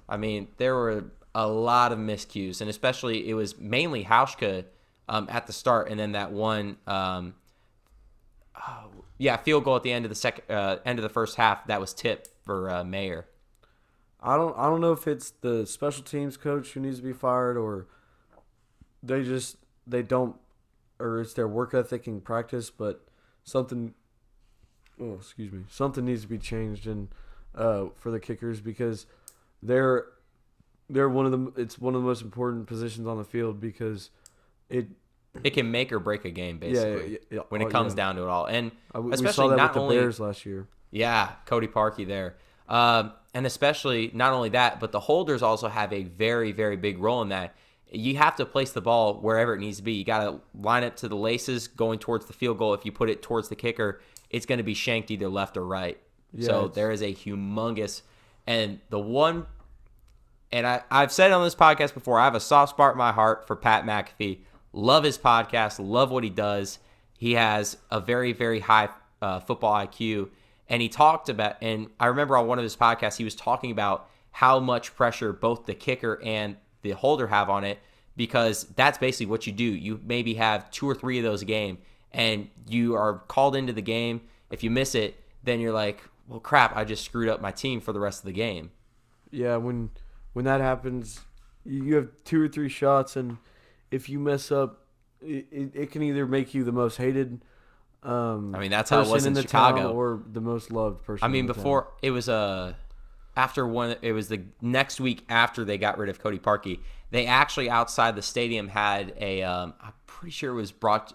I mean, there were a lot of miscues, and especially it was mainly Hauschka at the start, and then that one. field goal at the end of the end of the first half that was tipped for Mayer. I don't know if it's the special teams coach who needs to be fired, or they don't, or it's their work ethic in practice, but something needs to be changed for the kickers, because they're one of the it's one of the most important positions on the field, because it can make or break a game, basically, when it comes down to it all. And especially we saw that not with only the Bears last year. Yeah, Cody Parkey there. And especially not only that, but the holders also have a very, very big role in that. You have to place the ball wherever it needs to be. You got to line it to the laces going towards the field goal. If you put it towards the kicker, it's going to be shanked either left or right. Yeah, so there is a humongous – and the one – and I've said it on this podcast before, I have a soft spot in my heart for Pat McAfee. Love his podcast. Love what he does. He has a very, very high football IQ. And he talked about, and I remember on one of his podcasts, he was talking about how much pressure both the kicker and the holder have on it, because that's basically what you do. You maybe have 2 or 3 of those a game, and you are called into the game. If you miss it, then you're like, well, crap, I just screwed up my team for the rest of the game. Yeah, when that happens, you have 2 or 3 shots, and if you mess up, it can either make you the most hated that's how it was in Chicago, or the most loved person. Before it was it was the next week after they got rid of Cody Parkey. They actually outside the stadium had I'm pretty sure it was brought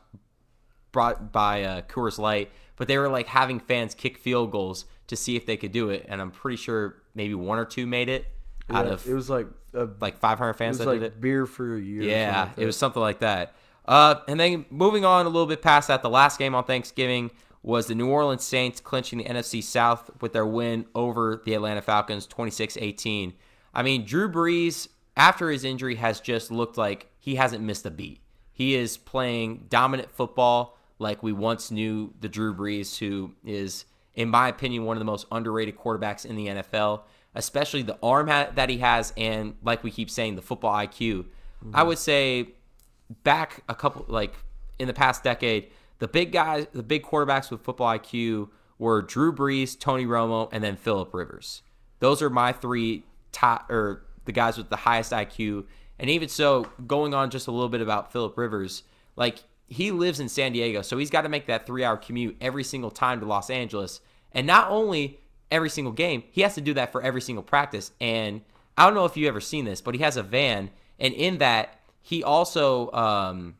by Coors Light, but they were like having fans kick field goals to see if they could do it, and I'm pretty sure maybe 1 or 2 made it out of it was like 500 fans that did it. Beer for a year. Yeah, it was something like that. And then moving on a little bit past that, the last game on Thanksgiving was the New Orleans Saints clinching the NFC South with their win over the Atlanta Falcons, 26-18. Drew Brees, after his injury, has just looked like he hasn't missed a beat. He is playing dominant football like we once knew the Drew Brees, who is, in my opinion, one of the most underrated quarterbacks in the NFL, especially the arm that he has and, like we keep saying, the football IQ. Mm-hmm. I would say back a couple, in the past decade, the big quarterbacks with football IQ were Drew Brees, Tony Romo, and then Phillip Rivers. Those are my 3 top, or the guys with the highest IQ. And even so, going on just a little bit about Phillip Rivers, he lives in San Diego, so he's got to make that 3-hour commute every single time to Los Angeles. And not only every single game, he has to do that for every single practice. And I don't know if you've ever seen this, but he has a van, and in that, he also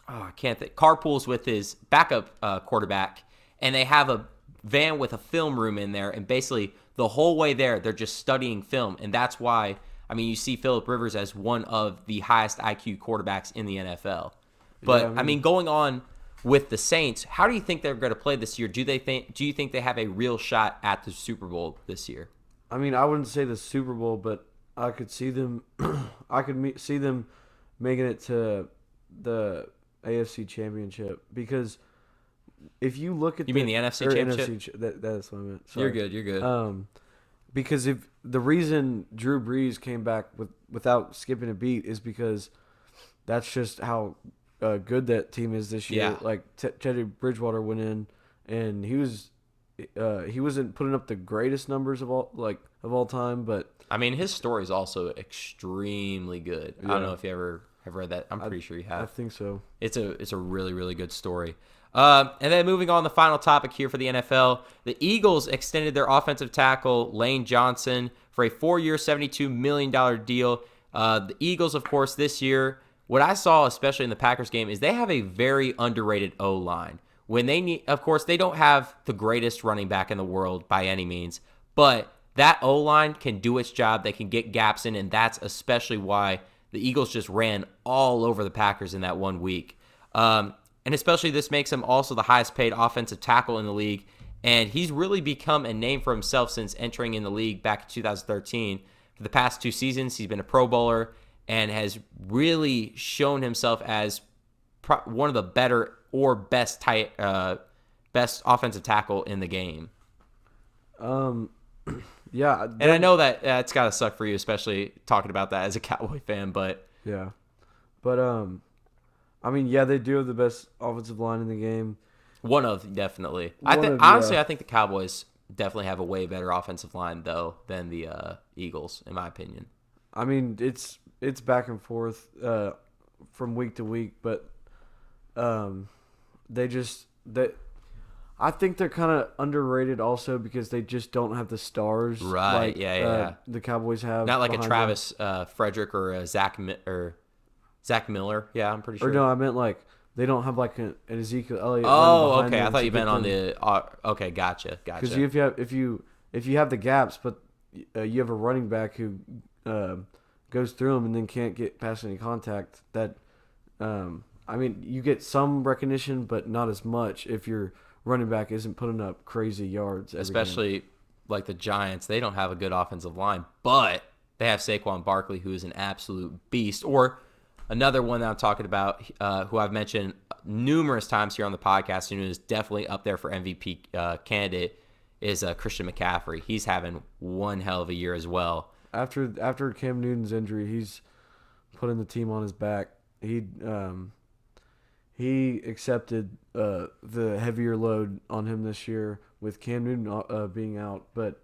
carpools with his backup quarterback, and they have a van with a film room in there, and basically the whole way there, they're just studying film, and that's why, you see Phillip Rivers as one of the highest IQ quarterbacks in the NFL. But, going on with the Saints, how do you think they're going to play this year? Do you think they have a real shot at the Super Bowl this year? I wouldn't say the Super Bowl, but I could see them see them making it to the AFC Championship, because if you look at the NFC Championship? That's what I meant. Sorry. You're good. Because if the reason Drew Brees came back without skipping a beat is because that's just how good that team is this year. Yeah. Teddy Bridgewater went in, and he wasn't putting up the greatest numbers of all time, but his story is also extremely good. Yeah. I don't know if you ever have read that. I'm pretty sure you have. I think so. It's a really, really good story. And then moving on, the final topic here for the NFL, the Eagles extended their offensive tackle Lane Johnson for a 4-year, $72 million deal. The Eagles, of course, this year, what I saw, especially in the Packers game, is they have a very underrated O-line. When they need, of course, they don't have the greatest running back in the world by any means, but that O-line can do its job. They can get gaps in, and that's especially why the Eagles just ran all over the Packers in that 1 week. And especially this makes him also the highest paid offensive tackle in the league. And he's really become a name for himself since entering in the league back in 2013. For the past 2 seasons, he's been a Pro Bowler and has really shown himself as one of the better or best offensive tackle in the game. Yeah. And I know that it's got to suck for you, especially talking about that as a Cowboy fan, but... Yeah. But, yeah, they do have the best offensive line in the game. One of, definitely. Honestly, I think the Cowboys definitely have a way better offensive line, though, than the Eagles, in my opinion. I mean, it's back and forth from week to week, but I think they're kind of underrated also because they just don't have the stars. Right, like, yeah. The Cowboys have. Not like a behind Travis Frederick or a Zach Miller. Yeah, I'm pretty them. sure. Or no, I meant like they don't have like an Ezekiel Elliott. Oh, running behind okay. them I thought to you get meant on them. the. Okay, gotcha. Because if you have the gaps, but you have a running back who goes through them and then can't get past any contact, that I mean, you get some recognition, but not as much if your running back isn't putting up crazy yards. Especially like the Giants, they don't have a good offensive line, but they have Saquon Barkley, who is an absolute beast. Or another one that I'm talking about, who I've mentioned numerous times here on the podcast, and who is definitely up there for MVP candidate, is Christian McCaffrey. He's having one hell of a year as well. After Cam Newton's injury, he's putting the team on his back. He accepted the heavier load on him this year with Cam Newton being out, but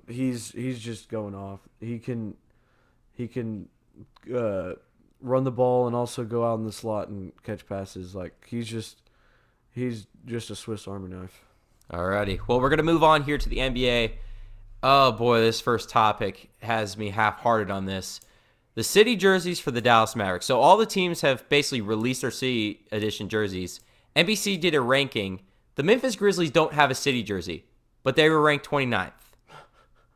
he's just going off. He can run the ball and also go out in the slot and catch passes. Like he's just a Swiss Army knife. Alrighty. Well, we're gonna move on here to the NBA. Oh boy, this first topic has me half-hearted on this. The city jerseys for the Dallas Mavericks. So all the teams have basically released their city edition jerseys. NBC did a ranking. The Memphis Grizzlies don't have a city jersey, but they were ranked 29th.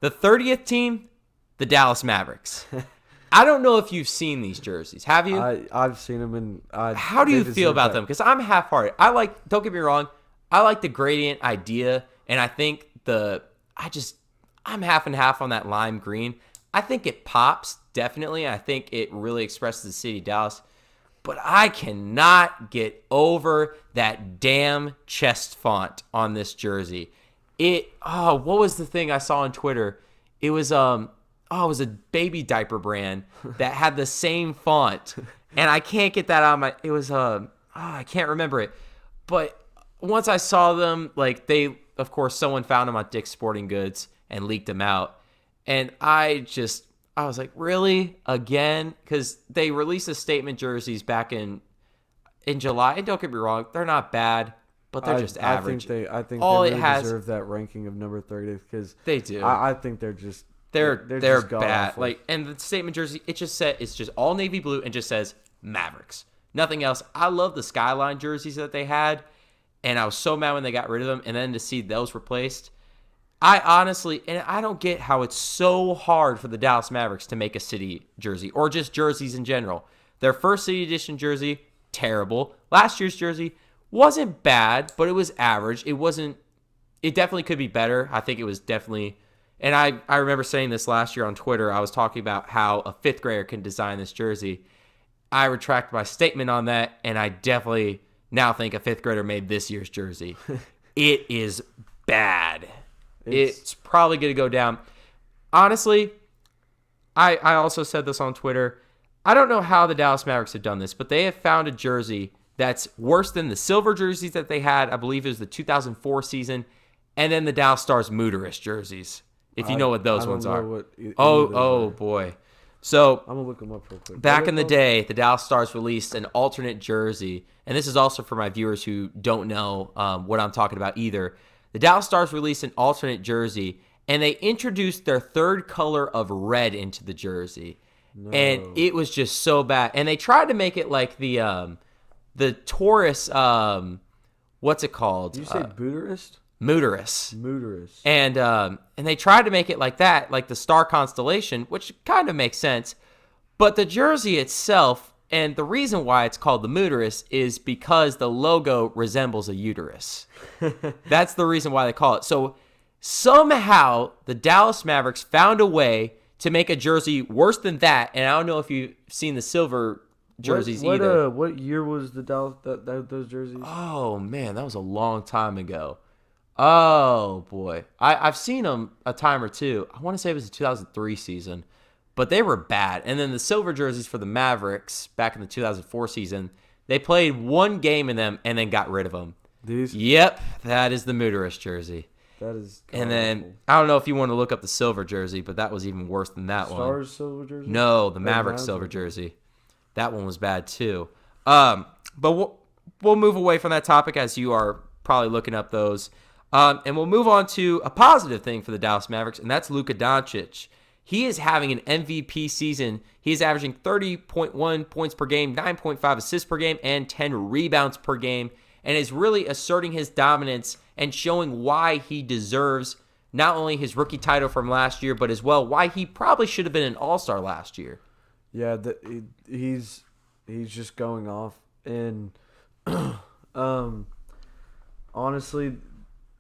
The 30th team, the Dallas Mavericks. I don't know if you've seen these jerseys. Have you? I've seen them, and how do you feel about them? Because I'm half-hearted. Don't get me wrong, I like the gradient idea, and I think I'm half and half on that lime green. I think it pops, definitely. I think it really expresses the city of Dallas. But I cannot get over that damn chest font on this jersey. What was the thing I saw on Twitter? It was it was a baby diaper brand that had the same font. And I can't get that out of I can't remember it. But once I saw them, like of course, someone found them on Dick's Sporting Goods and leaked them out. And I was like, really? Again? Because they released the statement jerseys back in July. And don't get me wrong, they're not bad, but they're just average. I think they deserve that ranking of number 30 because they do. I think they're just they're just bad. awful. Like, and the statement jersey, it's just all navy blue and just says Mavericks. Nothing else. I love the Skyline jerseys that they had, and I was so mad when they got rid of them. And then to see those replaced. I honestly, and I don't get how it's so hard for the Dallas Mavericks to make a city jersey or just jerseys in general. Their first city edition jersey, terrible. Last year's jersey wasn't bad, but it was average. It definitely could be better. I think it was definitely, and I remember saying this last year on Twitter. I was talking about how a fifth grader can design this jersey. I retract my statement on that, and I definitely now think a fifth grader made this year's jersey. It is bad. It's probably going to go down. Honestly, I also said this on Twitter. I don't know how the Dallas Mavericks have done this, but they have found a jersey that's worse than the silver jerseys that they had. I believe it was the 2004 season, and then the Dallas Stars Mooterist jerseys, if you know what those ones are. Boy. So I'm going to look them up real quick. Back in the day, the Dallas Stars released an alternate jersey, and this is also for my viewers who don't know what I'm talking about either. The Dallas Stars released an alternate jersey, and they introduced their third color of red into the jersey. No. And it was just so bad. And they tried to make it like the Taurus, what's it called? Did you say Booterist? Mooterist. And they tried to make it like that, like the star constellation, which kind of makes sense. But the jersey itself, and the reason why it's called the Mooterist is because the logo resembles a uterus. That's the reason why they call it. So somehow the Dallas Mavericks found a way to make a jersey worse than that. And I don't know if you've seen the silver jerseys either. What year was the Dallas those jerseys? Oh man, that was a long time ago. Oh boy, I've seen them a time or two. I want to say it was the 2003 season. But they were bad. And then the silver jerseys for the Mavericks back in the 2004 season, They played one game in them and then got rid of them. These? Yep, that is the Mooterus jersey. That is. And then I don't know if you want to look up the silver jersey, but that was even worse than that one. Stars silver jersey? No, the Mavericks silver jersey. That one was bad too. But we'll move away from that topic as you are probably looking up those. And we'll move on to a positive thing for the Dallas Mavericks, and that's Luka Doncic. He is having an MVP season. He is averaging 30.1 points per game, 9.5 assists per game, and 10 rebounds per game, and is really asserting his dominance and showing why he deserves not only his rookie title from last year, but as well why he probably should have been an All-Star last year. Yeah, he's just going off. And honestly,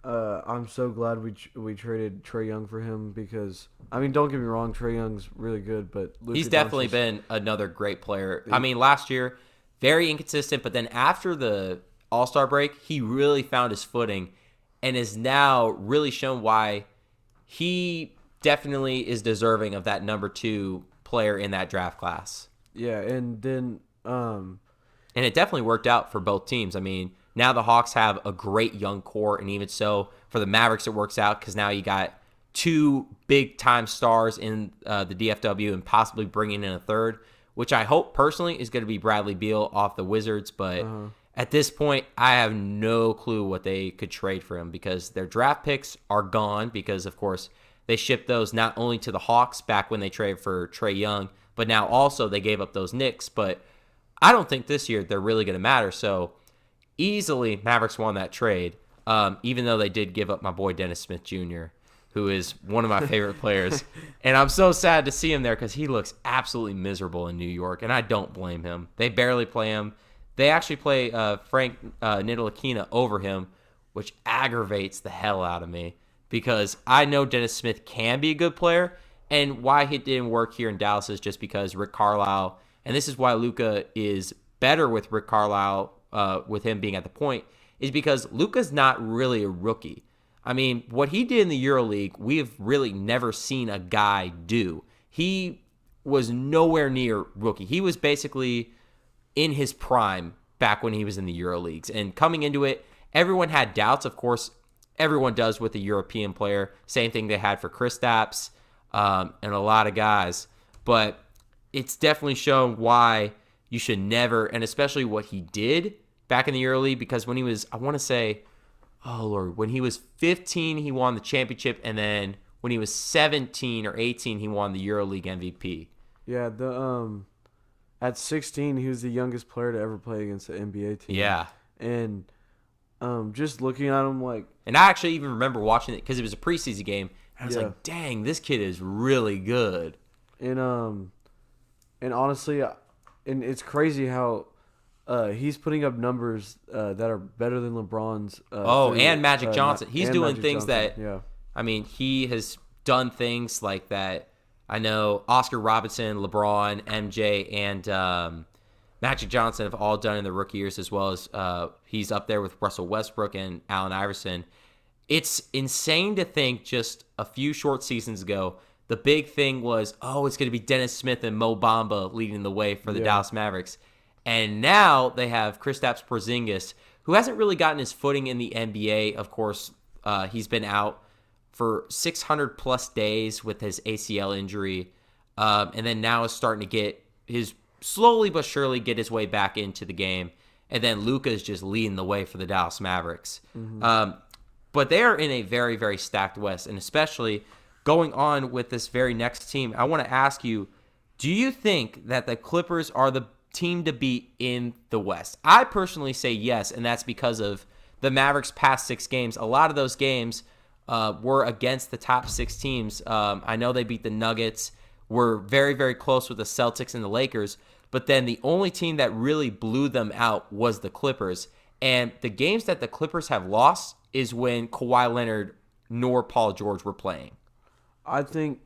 I'm so glad we traded Trae Young for him because, I mean, don't get me wrong, Trae Young's really good, but he's definitely been another great player. I mean, last year, very inconsistent, but then after the All-Star break, he really found his footing and is now really shown why he definitely is deserving of that number 2 player in that draft class. Yeah, and then and it definitely worked out for both teams. I mean, now the Hawks have a great young core, and even so, for the Mavericks, it works out because now you got 2 big-time stars in the DFW and possibly bringing in a third, which I hope personally is going to be Bradley Beal off the Wizards. But at this point, I have no clue what they could trade for him because their draft picks are gone because, of course, they shipped those not only to the Hawks back when they traded for Trae Young, but now also they gave up those Knicks. But I don't think this year they're really going to matter. So easily, Mavericks won that trade, even though they did give up my boy Dennis Smith Jr., who is one of my favorite players. And I'm so sad to see him there because he looks absolutely miserable in New York, and I don't blame him. They barely play him. They actually play Frank Ntilikina over him, which aggravates the hell out of me because I know Dennis Smith can be a good player, and why it didn't work here in Dallas is just because Rick Carlisle, and this is why Luka is better with Rick Carlisle, with him being at the point, is because Luka's not really a rookie. I mean, what he did in the EuroLeague, we have really never seen a guy do. He was nowhere near rookie. He was basically in his prime back when he was in the EuroLeagues. And coming into it, everyone had doubts. Of course, everyone does with a European player. Same thing they had for Kristaps and a lot of guys. But it's definitely shown why you should never, and especially what he did back in the EuroLeague, because when he was, I want to say, oh Lord, when he was 15, he won the championship, and then when he was 17 or 18, he won the EuroLeague MVP. Yeah, at 16, he was the youngest player to ever play against an NBA team. Yeah. And just looking at him like... And I actually even remember watching it because it was a preseason game. And I was like, dang, this kid is really good. And honestly, and it's crazy how he's putting up numbers that are better than LeBron's. And Magic Johnson. He's doing Magic things Johnson. that, I mean, he has done things like that. I know Oscar Robertson, LeBron, MJ, and Magic Johnson have all done in the rookie years, as well as he's up there with Russell Westbrook and Allen Iverson. It's insane to think just a few short seasons ago, the big thing was, it's going to be Dennis Smith and Mo Bamba leading the way for the Dallas Mavericks. And now they have Kristaps Porzingis, who hasn't really gotten his footing in the NBA. Of course, he's been out for 600-plus days with his ACL injury, and then now is starting to slowly but surely get his way back into the game. And then Luka is just leading the way for the Dallas Mavericks. Mm-hmm. But they are in a very, very stacked West, and especially going on with this very next team, I want to ask you, do you think that the Clippers are the team to beat in the West? I personally say yes, and that's because of the Mavericks' past 6 games. A lot of those games were against the top 6 teams. I know they beat the Nuggets, were very, very close with the Celtics and the Lakers, but then the only team that really blew them out was the Clippers. And the games that the Clippers have lost is when Kawhi Leonard nor Paul George were playing. I think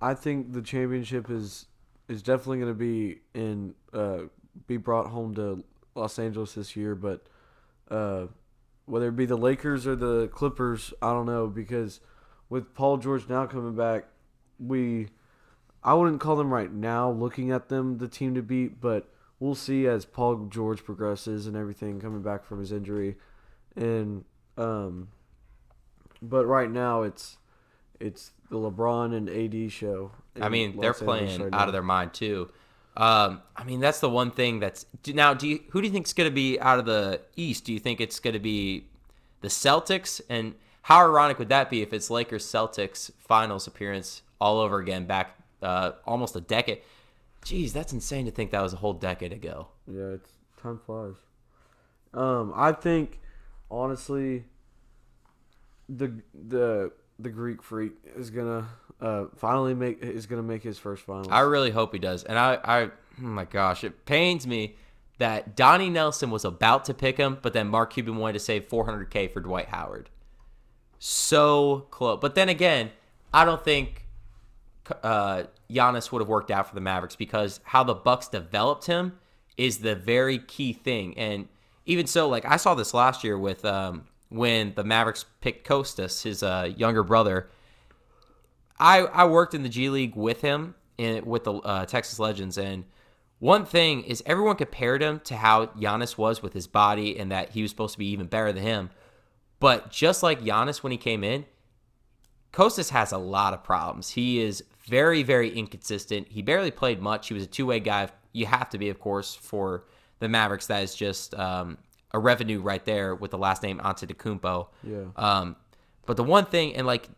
the championship is definitely going to be brought home to Los Angeles this year, but whether it be the Lakers or the Clippers, I don't know, because with Paul George now coming back, I wouldn't call them right now, looking at them, the team to beat, but we'll see as Paul George progresses and everything coming back from his injury. And but right now it's the LeBron and AD show. I mean, they're playing out of their mind too. I mean, that's the one thing that's now. Who do you think is going to be out of the East? Do you think it's going to be the Celtics? And how ironic would that be if it's Lakers Celtics finals appearance all over again back almost a decade? Jeez, that's insane to think that was a whole decade ago. Yeah, time flies. I think honestly, the Greek Freak is gonna finally make his first finals. I really hope he does. And I oh my gosh, it pains me that Donnie Nelson was about to pick him, but then Mark Cuban wanted to save $400K for Dwight Howard. So close. But then again, I don't think Giannis would have worked out for the Mavericks because how the Bucks developed him is the very key thing. And even so, like I saw this last year with when the Mavericks picked Kostas, his younger brother. I worked in the G League with him with the Texas Legends, and one thing is everyone compared him to how Giannis was with his body and that he was supposed to be even better than him. But just like Giannis when he came in, Kostas has a lot of problems. He is very, very inconsistent. He barely played much. He was a two-way guy. You have to be, of course, for the Mavericks. That is just a revenue right there with the last name Antetokounmpo. Yeah. But the one thing, and like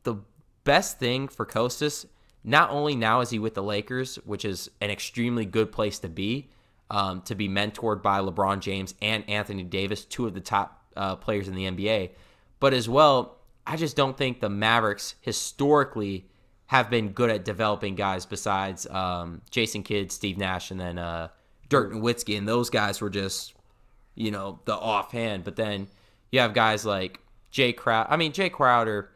the best thing for Kostas, not only now is he with the Lakers, which is an extremely good place to be mentored by LeBron James and Anthony Davis, two of the top players in the NBA, but as well, I just don't think the Mavericks historically have been good at developing guys besides Jason Kidd, Steve Nash, and then Dirk Nowitzki, and those guys were just, the offhand. But then you have guys like Jay Crowder,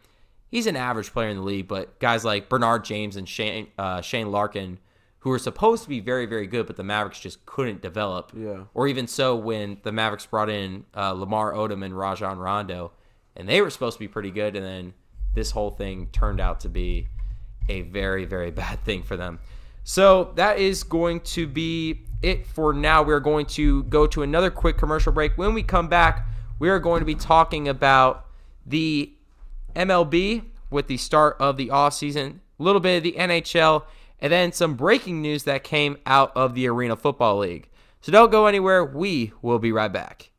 he's an average player in the league, but guys like Bernard James and Shane Larkin, who were supposed to be very, very good, but the Mavericks just couldn't develop. Yeah. Or even so, when the Mavericks brought in Lamar Odom and Rajon Rondo, and they were supposed to be pretty good, and then this whole thing turned out to be a very, very bad thing for them. So that is going to be it for now. We're going to go to another quick commercial break. When we come back, we are going to be talking about the MLB with the start of the offseason, a little bit of the NHL, and then some breaking news that came out of the Arena Football League. So don't go anywhere. We will be right back.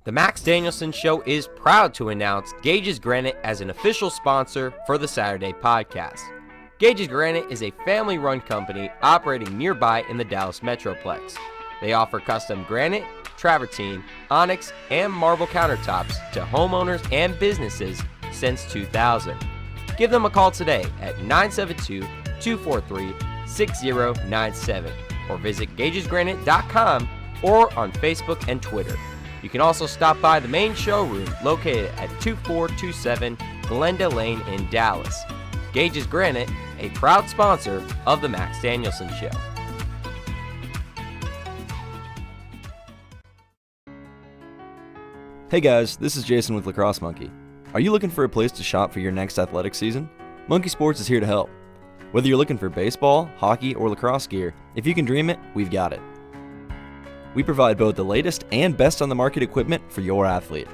The Max Danielsen Show is proud to announce Gage's Granite as an official sponsor for the Saturday podcast. Gage's Granite is a family-run company operating nearby in the Dallas Metroplex. They offer custom granite, travertine, onyx, and marble countertops to homeowners and businesses since 2000. Give them a call today at 972-243-6097 or visit gagesgranite.com or on Facebook and Twitter. You can also stop by the main showroom located at 2427 Glenda Lane in Dallas. Gage's Granite, a proud sponsor of the Max Danielsen Show. Hey guys, this is Jason with Lacrosse Monkey. Are you looking for a place to shop for your next athletic season? Monkey Sports is here to help. Whether you're looking for baseball, hockey, or lacrosse gear, if you can dream it, we've got it. We provide both the latest and best on the market equipment for your athlete.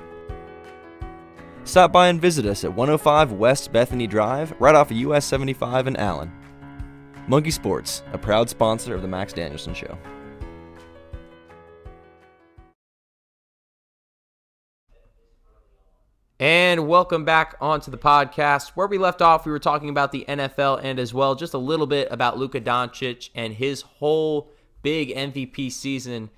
Stop by and visit us at 105 West Bethany Drive, right off of US 75 in Allen. Monkey Sports, a proud sponsor of the Max Danielsen Show. And welcome back onto the podcast. Where we left off, we were talking about the NFL and as well just a little bit about Luka Doncic and his whole big MVP season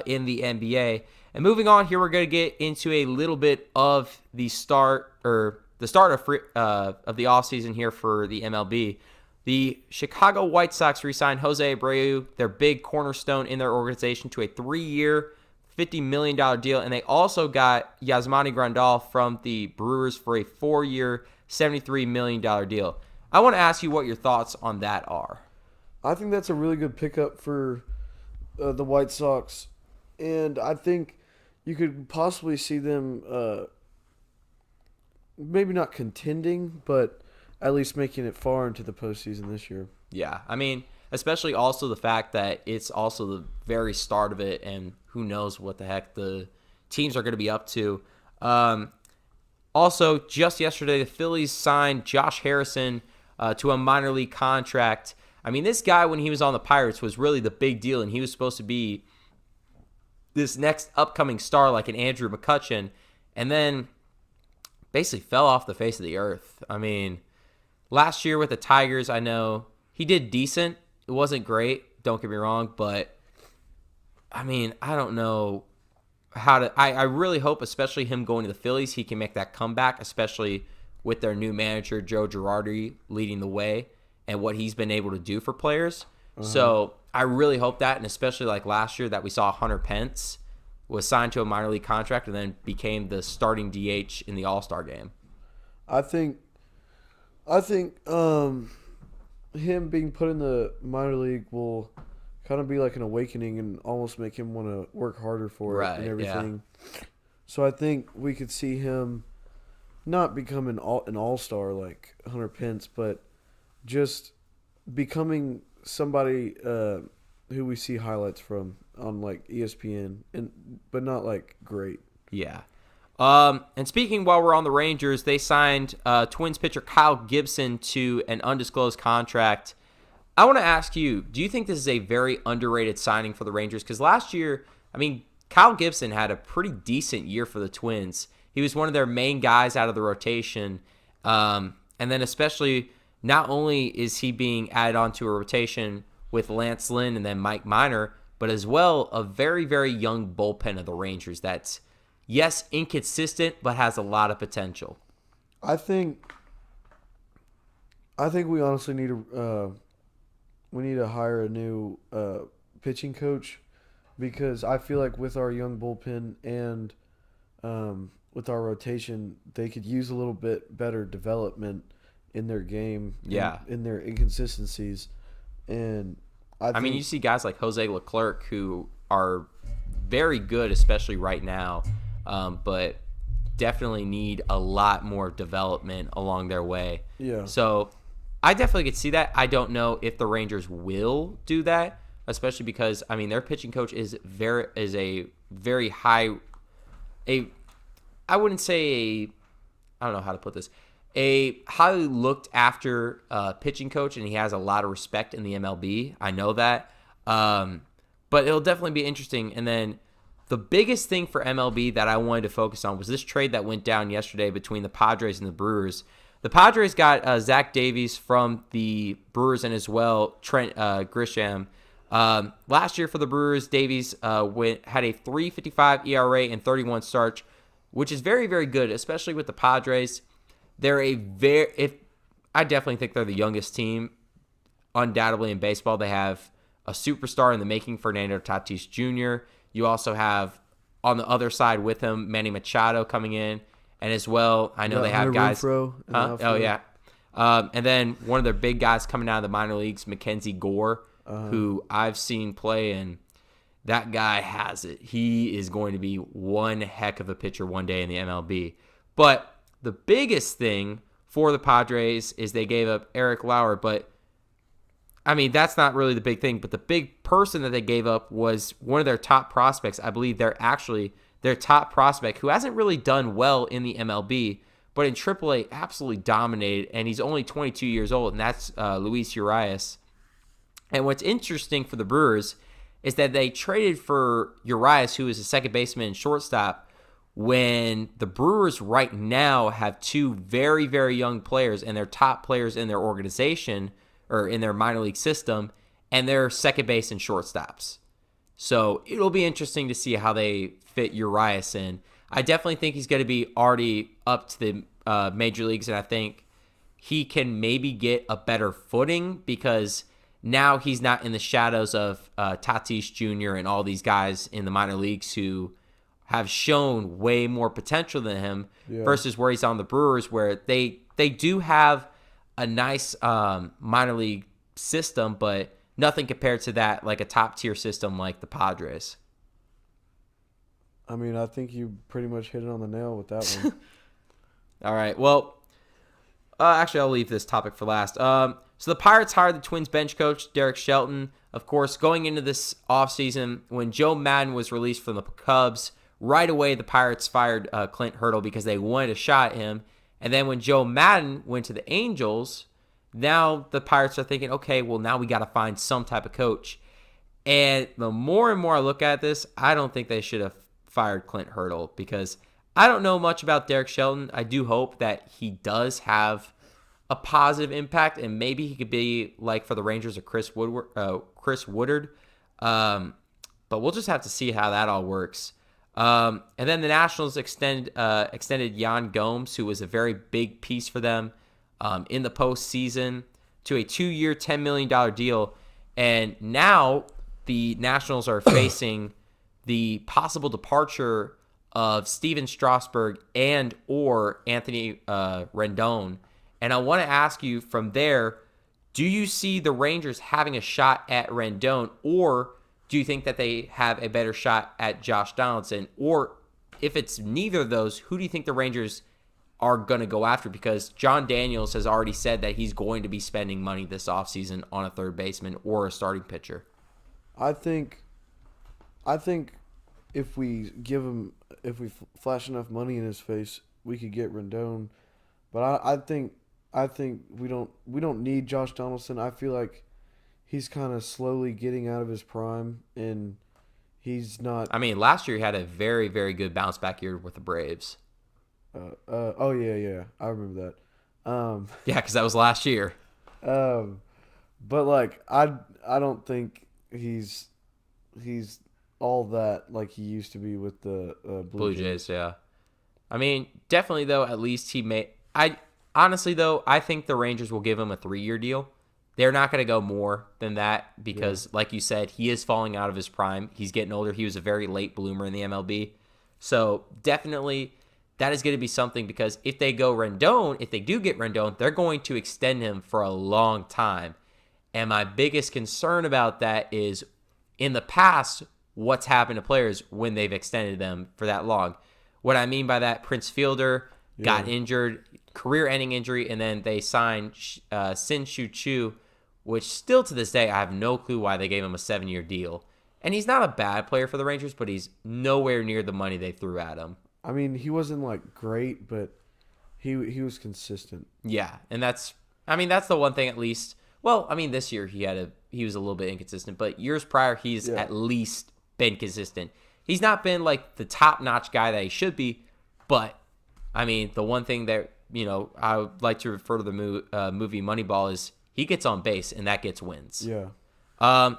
in the NBA. And moving on here, we're going to get into a little bit of the start of the offseason here for the MLB. The Chicago White Sox re-signed Jose Abreu, their big cornerstone in their organization, to a 3-year, $50 million deal, and they also got Yasmani Grandal from the Brewers for a 4-year, $73 million deal. I want to ask you what your thoughts on that are. I think that's a really good pickup for the White Sox, and I think you could possibly see them maybe not contending, but at least making it far into the postseason this year. Yeah, I mean, especially also the fact that it's also the very start of it, and who knows what the heck the teams are going to be up to. Also, just yesterday, the Phillies signed Josh Harrison to a minor league contract. I mean, this guy, when he was on the Pirates, was really the big deal, and he was supposed to be this next upcoming star like an Andrew McCutchen, and then basically fell off the face of the earth. I mean, last year with the Tigers, I know he did decent. It wasn't great, don't get me wrong, but I mean, I don't know how to. I really hope, especially him going to the Phillies, he can make that comeback, especially with their new manager, Joe Girardi, leading the way and what he's been able to do for players. So I really hope that, and especially like last year that we saw Hunter Pence was signed to a minor league contract and then became the starting DH in the All-Star game. I think him being put in the minor league will kind of be like an awakening and almost make him want to work harder for it and everything. Yeah. So I think we could see him not become an all-star like Hunter Pence, but just becoming somebody who we see highlights from on like ESPN, but not like great. Yeah. And speaking while we're on the Rangers, they signed Twins pitcher Kyle Gibson to an undisclosed contract. I want to ask you, do you think this is a very underrated signing for the Rangers? Because last year, I mean, Kyle Gibson had a pretty decent year for the Twins. He was one of their main guys out of the rotation. And then especially, not only is he being added onto a rotation with Lance Lynn and then Mike Minor, but as well a very, very young bullpen of the Rangers that's, yes, inconsistent, but has a lot of potential. I think we honestly need to hire a new pitching coach, because I feel like with our young bullpen and with our rotation, they could use a little bit better development in their game, in their inconsistencies. And I mean, you see guys like Jose Leclerc who are very good, especially right now, but definitely need a lot more development along their way. Yeah. So I definitely could see that. I don't know if the Rangers will do that, especially because I mean their pitching coach is a very high, I wouldn't say I don't know how to put this, a highly looked after pitching coach, and he has a lot of respect in the MLB. I know that, but it'll definitely be interesting. And then the biggest thing for MLB that I wanted to focus on was this trade that went down yesterday between the Padres and the Brewers. The Padres got Zach Davies from the Brewers, and as well Trent Grisham. Last year for the Brewers, Davies had a 3.55 ERA and 31 starts, which is very, very good, especially with the Padres. They're I definitely think they're the youngest team, undoubtedly, in baseball. They have a superstar in the making, Fernando Tatis Jr. You also have, on the other side with him, Manny Machado coming in. And as well, I know they have guys. Oh, yeah. And then one of their big guys coming out of the minor leagues, Mackenzie Gore, who I've seen play, and that guy has it. He is going to be one heck of a pitcher one day in the MLB. But the biggest thing for the Padres is they gave up Eric Lauer, but I mean, that's not really the big thing. But the big person that they gave up was one of their top prospects. I believe they're actually their top prospect, who hasn't really done well in the MLB, but in AAA absolutely dominated, and he's only 22 years old, and that's Luis Urias. And what's interesting for the Brewers is that they traded for Urias, who is a second baseman and shortstop, when the Brewers right now have two very, very young players, and they're top players in their organization or in their minor league system, and they're second base and shortstops. So it'll be interesting to see how they fit Urias in. I definitely think he's going to be already up to the major leagues, and I think he can maybe get a better footing because now he's not in the shadows of Tatis Jr. and all these guys in the minor leagues who have shown way more potential than him versus where he's on the Brewers, where they do have a nice minor league system, but nothing compared to that, like a top-tier system like the Padres. I mean, I think you pretty much hit it on the nail with that one. All right. Well, actually, I'll leave this topic for last. So the Pirates hired the Twins bench coach, Derek Shelton. Of course, going into this offseason, when Joe Madden was released from the Cubs, right away the Pirates fired Clint Hurdle because they wanted a shot at him. And then when Joe Madden went to the Angels, now the Pirates are thinking, okay, well, now we got to find some type of coach. And the more and more I look at this, I don't think they should have fired Clint Hurdle because I don't know much about Derek Shelton. I do hope that he does have a positive impact, and maybe he could be like for the Rangers or Chris Woodard. But we'll just have to see how that all works. And then the Nationals extended Yan Gomes, who was a very big piece for them in the postseason, to a 2-year, $10 million deal. And now the Nationals are facing the possible departure of Steven Strasburg and or Anthony Rendon. And I want to ask you from there, do you see the Rangers having a shot at Rendon, or do you think that they have a better shot at Josh Donaldson? Or if it's neither of those, who do you think the Rangers are going to go after? Because John Daniels has already said that he's going to be spending money this offseason on a third baseman or a starting pitcher. I think if we flash enough money in his face, we could get Rendon. But I think we don't need Josh Donaldson. I feel like he's kind of slowly getting out of his prime, and he's not. I mean, last year he had a very, very good bounce back year with the Braves. Oh yeah, I remember that. Yeah, because that was last year. But like I don't think he's all that like he used to be with the Blue Jays. Yeah. I mean, definitely though. At least he may. Honestly though, I think the Rangers will give him a 3-year deal. They're not going to go more than that because, like you said, he is falling out of his prime. He's getting older. He was a very late bloomer in the MLB. So definitely that is going to be something because if they do get Rendon, they're going to extend him for a long time. And my biggest concern about that is in the past, what's happened to players when they've extended them for that long. What I mean by that, Prince Fielder got injured, career-ending injury, and then they signed Sin-Shu Chu, which still to this day, I have no clue why they gave him a 7-year deal. And he's not a bad player for the Rangers, but he's nowhere near the money they threw at him. I mean, he wasn't like great, but he was consistent. Yeah, and that's the one thing at least. Well, I mean, this year he was a little bit inconsistent, but years prior he's at least been consistent. He's not been like the top-notch guy that he should be, but I mean, the one thing that I would like to refer to the movie Moneyball is he gets on base and that gets wins. Yeah.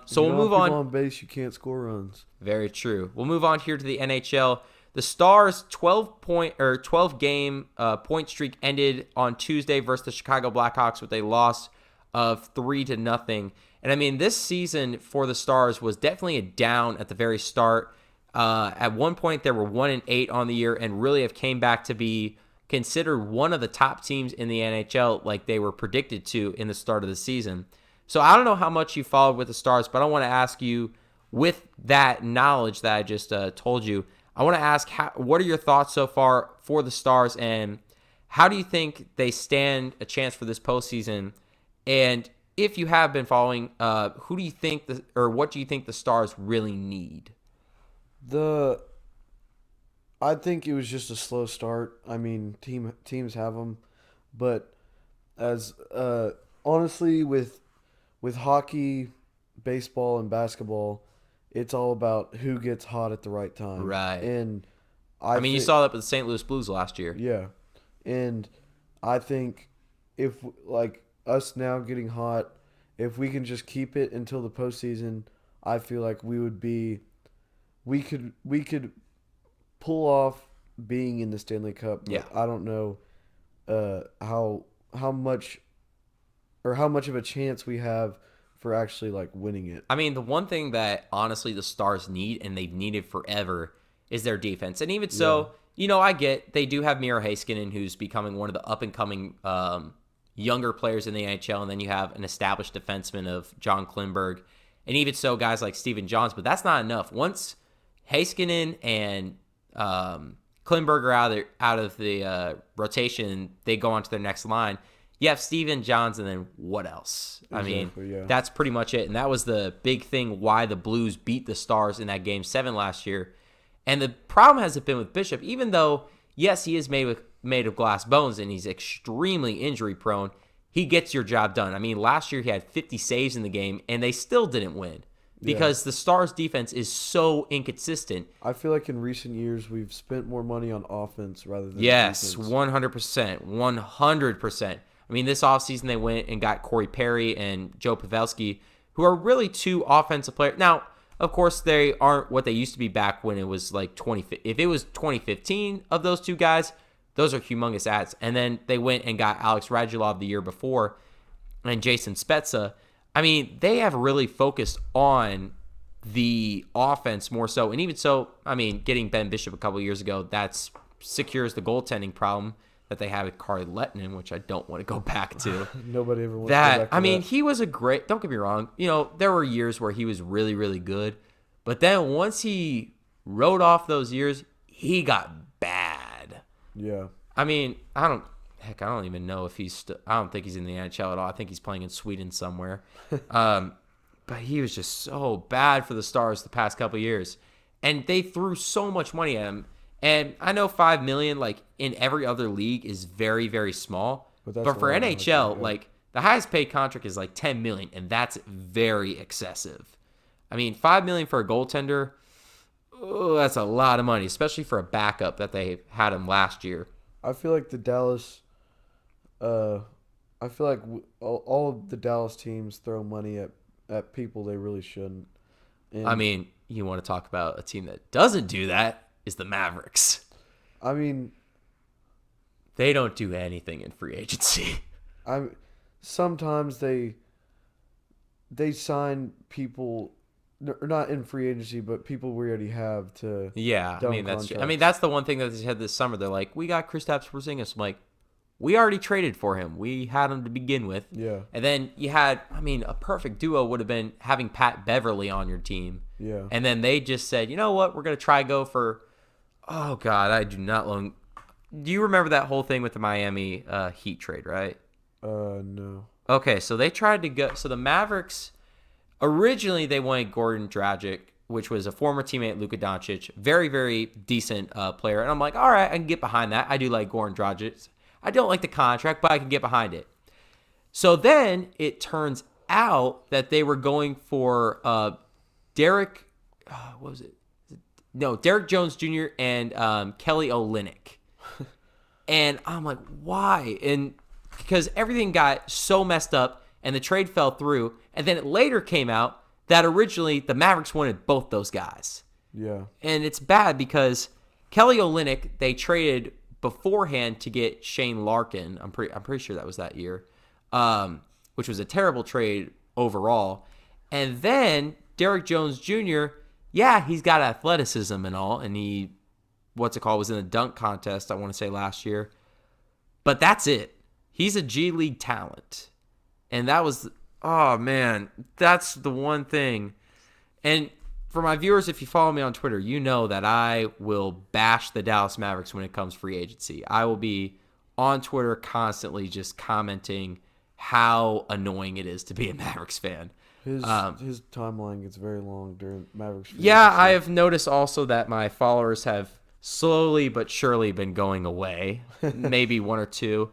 So we'll move on. On base, you can't score runs. Very true. We'll move on here to the NHL. The Stars' 12-game point streak ended on Tuesday versus the Chicago Blackhawks with a loss of 3-0. And I mean, this season for the Stars was definitely a down at the very start. At one point, they were 1-8 on the year and really have came back to be considered one of the top teams in the NHL like they were predicted to in the start of the season. So I don't know how much you followed with the Stars, but I want to ask you, with that knowledge that I just told you, I want to ask, what are your thoughts so far for the Stars, and how do you think they stand a chance for this postseason? And if you have been following, who do you think, what do you think the Stars really need? I think it was just a slow start. I mean, teams have them, but as honestly with hockey, baseball, and basketball, it's all about who gets hot at the right time. Right. And I mean, you saw that with the St. Louis Blues last year. Yeah, and I think if like us now getting hot, if we can just keep it until the postseason, I feel like we could pull off being in the Stanley Cup. Yeah. I don't know how much of a chance we have for actually like winning it. I mean, the one thing that honestly the Stars need, and they've needed forever, is their defense. And even so, I get they do have Miro Heiskanen, who's becoming one of the up-and-coming younger players in the NHL, and then you have an established defenseman of John Klingberg, and even so, guys like Steven Johns, but that's not enough. Once Heiskanen and Klimberger out of the rotation, they go on to their next line. You have Steven Johns, and then what else? That's pretty much it. And that was the big thing why the Blues beat the Stars in that Game 7 last year. And the problem hasn't been with Bishop, even though, yes, he is made of glass bones and he's extremely injury prone. He gets your job done. I mean, last year he had 50 saves in the game, and they still didn't win because the Stars' defense is so inconsistent. I feel like in recent years we've spent more money on offense rather than defense. 100%. 100%. 100%. I mean, this offseason they went and got Corey Perry and Joe Pavelski, who are really two offensive players. Now, of course, they aren't what they used to be back when it was like if it was 2015 of those two guys, those are humongous ads. And then they went and got Alex Radulov the year before and Jason Spezza. I mean, they have really focused on the offense more so. And even so, I mean, getting Ben Bishop a couple years ago, that secures the goaltending problem that they have with Kari Lehtinen, which I don't want to go back to. Nobody ever wants to go back to I mean, that. he was don't get me wrong, there were years where he was really, really good. But then once he wrote off those years, he got bad. Yeah. I mean, I don't even know if I don't think he's in the NHL at all. I think he's playing in Sweden somewhere. But he was just so bad for the Stars the past couple of years. And they threw so much money at him. And I know $5 million, like in every other league, is very, very small. But for NHL, like the highest paid contract is like $10 million, and that's very excessive. I mean, $5 million for a goaltender, that's a lot of money, especially for a backup that they had him last year. I feel like the Dallas, all of the Dallas teams throw money at people they really shouldn't. And I mean, you want to talk about a team that doesn't do that is the Mavericks. I mean, they don't do anything in free agency. Sometimes they sign people, not in free agency, but people we already have to. Yeah, I mean that's true. I mean that's the one thing that they had this summer. They're like, we got Kristaps Porzingis. I'm like, we already traded for him. We had him to begin with. Yeah. And then you had, I mean, a perfect duo would have been having Pat Beverly on your team. Yeah. And then they just said, you know what, we're gonna go for. Oh God, I do not long. Do you remember that whole thing with the Miami Heat trade, right? No. Okay, so they tried to go. So the Mavericks originally they wanted Goran Dragic, which was a former teammate of Luka Doncic, very very decent player, and I'm like, all right, I can get behind that. I do like Goran Dragic. I don't like the contract, but I can get behind it. So then it turns out that they were going for Derek. What was it? No, Derek Jones Jr. and Kelly Olynyk. And I'm like, why? And because everything got so messed up and the trade fell through. And then it later came out that originally the Mavericks wanted both those guys. Yeah. And it's bad because Kelly Olynyk, they traded beforehand to get Shane Larkin. I'm pretty sure that was that year, which was a terrible trade overall. And then Derek Jones Jr., yeah, he's got athleticism and all, and he, was in a dunk contest, I want to say last year. But that's it. He's a G League talent. And that was, oh man, that's the one thing. And for my viewers, if you follow me on Twitter, you know that I will bash the Dallas Mavericks when it comes free agency. I will be on Twitter constantly just commenting how annoying it is to be a Mavericks fan. His timeline gets very long during Mavericks. Yeah, I have noticed also that my followers have slowly but surely been going away. Maybe one or two.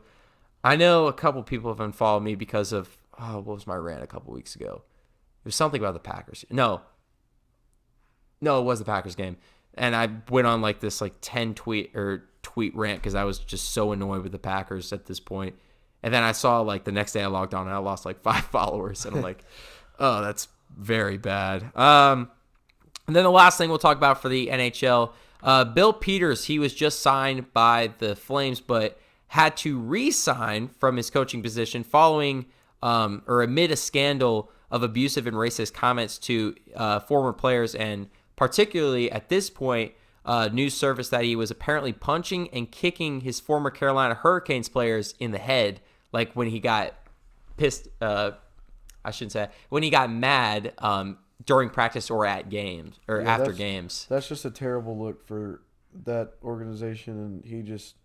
I know a couple people have unfollowed me because of, what was my rant a couple weeks ago? It was something about the Packers. No, it was the Packers game. And I went on like this 10 tweet rant because I was just so annoyed with the Packers at this point. And then I saw the next day I logged on and I lost 5 followers. And I'm like, oh, that's very bad. And then the last thing we'll talk about for the NHL, Bill Peters, he was just signed by the Flames, but had to re-sign from his coaching position following or amid a scandal of abusive and racist comments to former players, and particularly at this point, news surfaced that he was apparently punching and kicking his former Carolina Hurricanes players in the head, like when he got pissed. I shouldn't say when he got mad during practice or at games or after games. That's just a terrible look for that organization, and he just.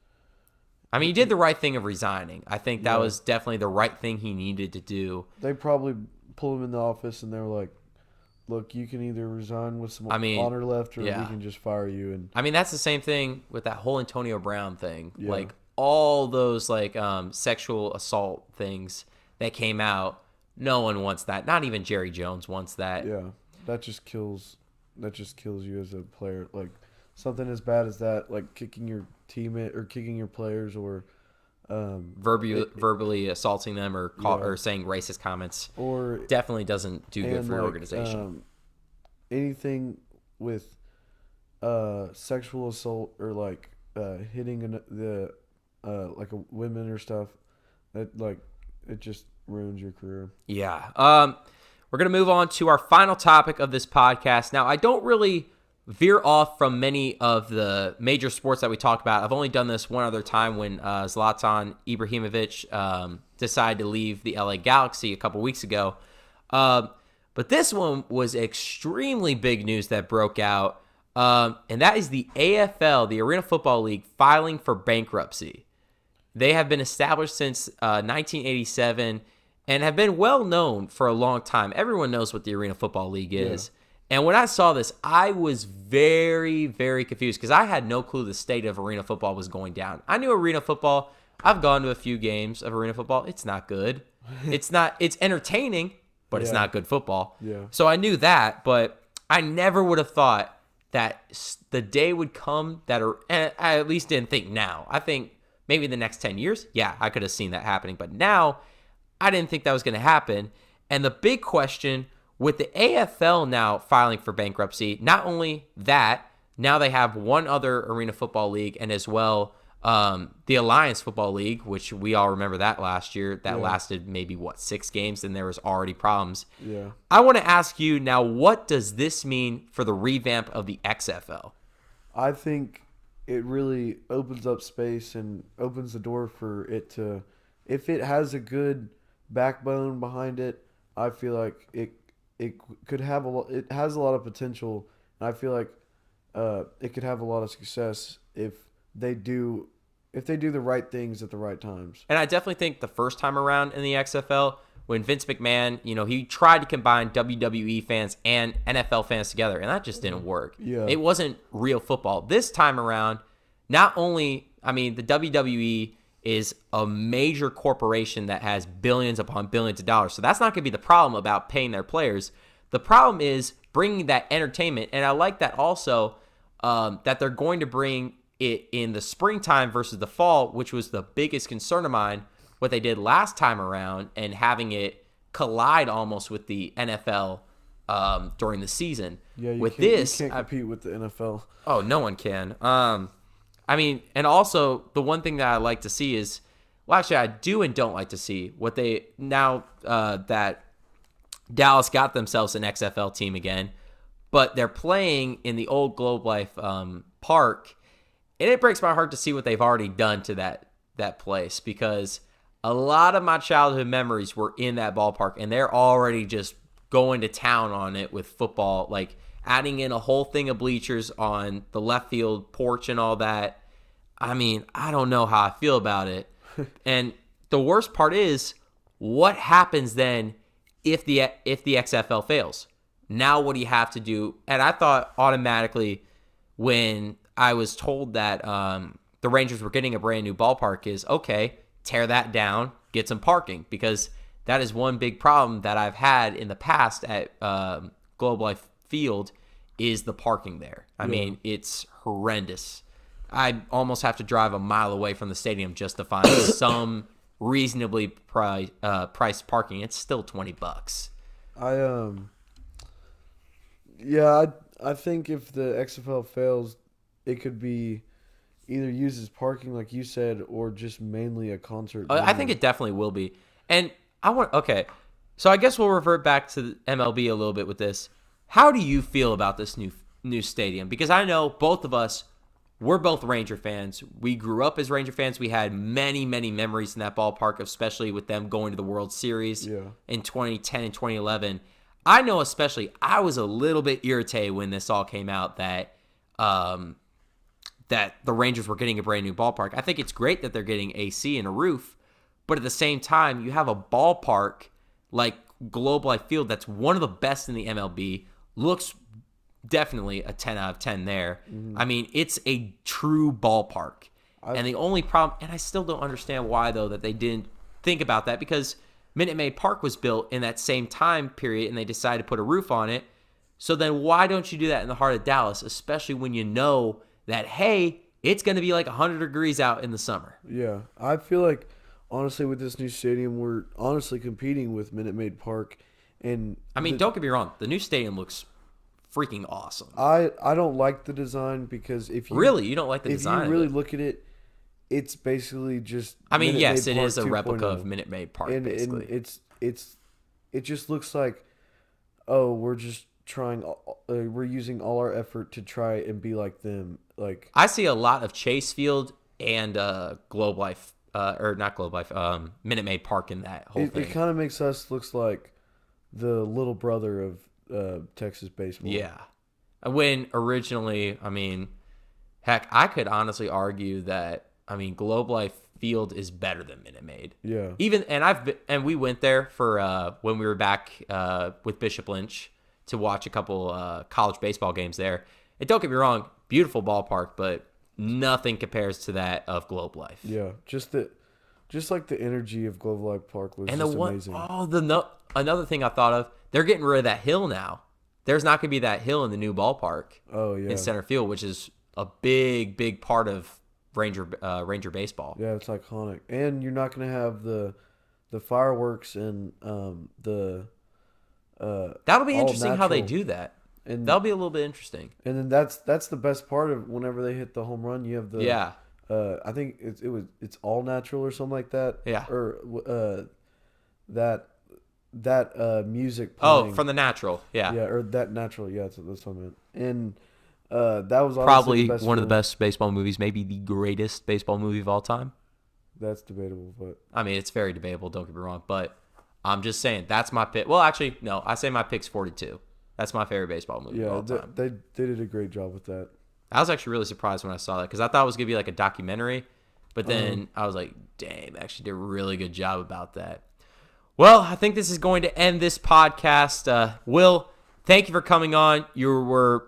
I mean, he did the right thing of resigning. I think that was definitely the right thing he needed to do. They probably pulled him in the office, and they were like, "Look, you can either resign with some honor left, or we can just fire you." And I mean, that's the same thing with that whole Antonio Brown thing. Yeah. Like all those sexual assault things that came out. No one wants that. Not even Jerry Jones wants that. Yeah, that just kills you as a player. Like something as bad as that, like kicking your teammate or kicking your players, or verbally assaulting them or saying racist comments, or definitely doesn't do good for your organization. Anything with sexual assault or like hitting like a women or stuff, that like it just ruins your career. Yeah. We're going to move on to our final topic of this podcast. Now, I don't really veer off from many of the major sports that we talked about. I've only done this one other time when Zlatan Ibrahimovic decided to leave the LA Galaxy a couple weeks ago. But this one was extremely big news that broke out, and that is the AFL, the Arena Football League, filing for bankruptcy. They have been established since 1987 and have been well known for a long time. Everyone knows what the Arena Football League is. Yeah. And when I saw this, I was very, very confused because I had no clue the state of arena football was going down. I knew arena football. I've gone to a few games of arena football. It's not good. It's entertaining, but it's not good football. Yeah. So I knew that, but I never would have thought that the day would come that, and I at least didn't think now. I think maybe the next 10 years, I could have seen that happening. But now, I didn't think that was going to happen. And the big question with the AFL now filing for bankruptcy, not only that, now they have one other Arena Football League and as well the Alliance Football League, which we all remember that last year. That lasted maybe, 6 games, and there was already problems. Yeah. I want to ask you now, what does this mean for the revamp of the XFL? I think it really opens up space and opens the door for it to, if it has a good backbone behind it, I feel like it could have it has a lot of potential, and I feel like it could have a lot of success if they do the right things at the right times. And I definitely think the first time around in the XFL, when Vince McMahon, he tried to combine WWE fans and NFL fans together, and that just didn't work. Yeah. It wasn't real football. This time around, not only, the WWE is a major corporation that has billions upon billions of dollars. So that's not going to be the problem about paying their players. The problem is bringing that entertainment. And I like that also that they're going to bring it in the springtime versus the fall, which was the biggest concern of mine, what they did last time around and having it collide almost with the NFL during the season. Yeah, you can't compete with the NFL. Oh, no one can. And also the one thing that I like to see is, well, actually I do and don't like to see what they, now that Dallas got themselves an XFL team again, but they're playing in the old Globe Life Park, and it breaks my heart to see what they've already done to that place, because a lot of my childhood memories were in that ballpark, and they're already just going to town on it with football, like adding in a whole thing of bleachers on the left field porch and all that. I don't know how I feel about it. And the worst part is, what happens then if the XFL fails? Now what do you have to do? And I thought automatically when I was told that the Rangers were getting a brand new ballpark is, okay, tear that down, get some parking, because that is one big problem that I've had in the past at Globe Life Field is the parking there. It's horrendous. I almost have to drive a mile away from the stadium just to find some reasonably priced parking. It's still $20. I think if the XFL fails, it could be either used as parking, like you said, or just mainly a concert. I think it definitely will be. And so I guess we'll revert back to MLB a little bit with this. How do you feel about this new stadium? Because I know both of us, we're both Ranger fans. We grew up as Ranger fans. We had many, many memories in that ballpark, especially with them going to the World Series in 2010 and 2011. I know especially I was a little bit irritated when this all came out that that the Rangers were getting a brand new ballpark. I think it's great that they're getting AC and a roof, but at the same time, you have a ballpark like Globe Life Field that's one of the best in the MLB. Looks definitely a 10 out of 10 there. Mm-hmm. I mean, it's a true ballpark. And the only problem, and I still don't understand why, though, that they didn't think about that, because Minute Maid Park was built in that same time period, and they decided to put a roof on it. So then why don't you do that in the heart of Dallas, especially when you know that, hey, it's going to be like 100 degrees out in the summer? Yeah, I feel like, honestly, with this new stadium, we're honestly competing with Minute Maid Park. And I mean, don't get me wrong, the new stadium looks freaking awesome. I don't like the design, because if you really, you don't like the design? If you really look at it, it's basically just. I mean, Minute yes, Maid it Park is a replica 2.0. of Minute Maid Park, and basically. It just looks like, oh, we're just trying. We're using all our effort to try and be like them. Like, I see a lot of Chase Field and Globe Life, or not Globe Life, Minute Maid Park in that whole thing. It kind of makes us looks like the little brother of Texas baseball. Yeah. When originally, I mean, heck, I could honestly argue that, I mean, Globe Life Field is better than Minute Maid. Yeah. And we went there for when we were back with Bishop Lynch to watch a couple college baseball games there. And don't get me wrong, beautiful ballpark, but nothing compares to that of Globe Life. Yeah, just like the energy of Globe Life Park was amazing. Another thing I thought of, they're getting rid of that hill now. There's not going to be that hill in the new ballpark. Oh yeah, in center field, which is a big part of Ranger baseball. Yeah, it's iconic, and you're not going to have the fireworks and the. That'll be interesting how they do that. And that'll be a little bit interesting. And then that's the best part of whenever they hit the home run. You have the I think it's all natural or something like that. Yeah. Or that music playing. Oh, from the natural. Yeah. Yeah, or that natural. Yeah, that's what I meant. And that was probably one of the best baseball movies, maybe the greatest baseball movie of all time. That's debatable, but I mean, it's very debatable. Don't get me wrong, but I'm just saying that's my pick. Well, actually, no, I say my pick's 42. That's my favorite baseball movie of all time. They did a great job with that. I was actually really surprised when I saw that, because I thought it was going to be like a documentary, but then I was like, damn, they actually did a really good job about that. Well, I think this is going to end this podcast. Will, thank you for coming on. You were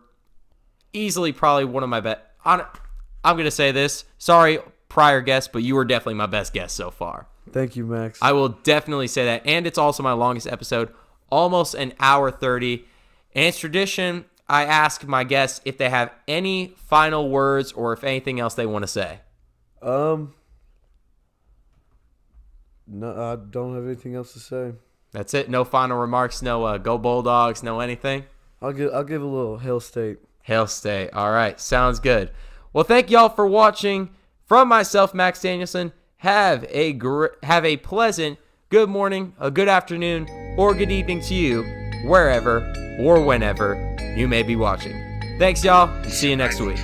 easily probably one of my best. I'm going to say this. Sorry, prior guests, but you were definitely my best guest so far. Thank you, Max. I will definitely say that. And it's also my longest episode, almost an hour 30. And it's tradition, I ask my guests if they have any final words or if anything else they want to say. No, I don't have anything else to say. That's it? No final remarks? No go Bulldogs? No anything? I'll give a little Hail State. Hail State. All right. Sounds good. Well, thank y'all for watching. From myself, Max Danielsen, have a pleasant good morning, a good afternoon, or good evening to you, wherever or whenever you may be watching. Thanks, y'all, and see you next week.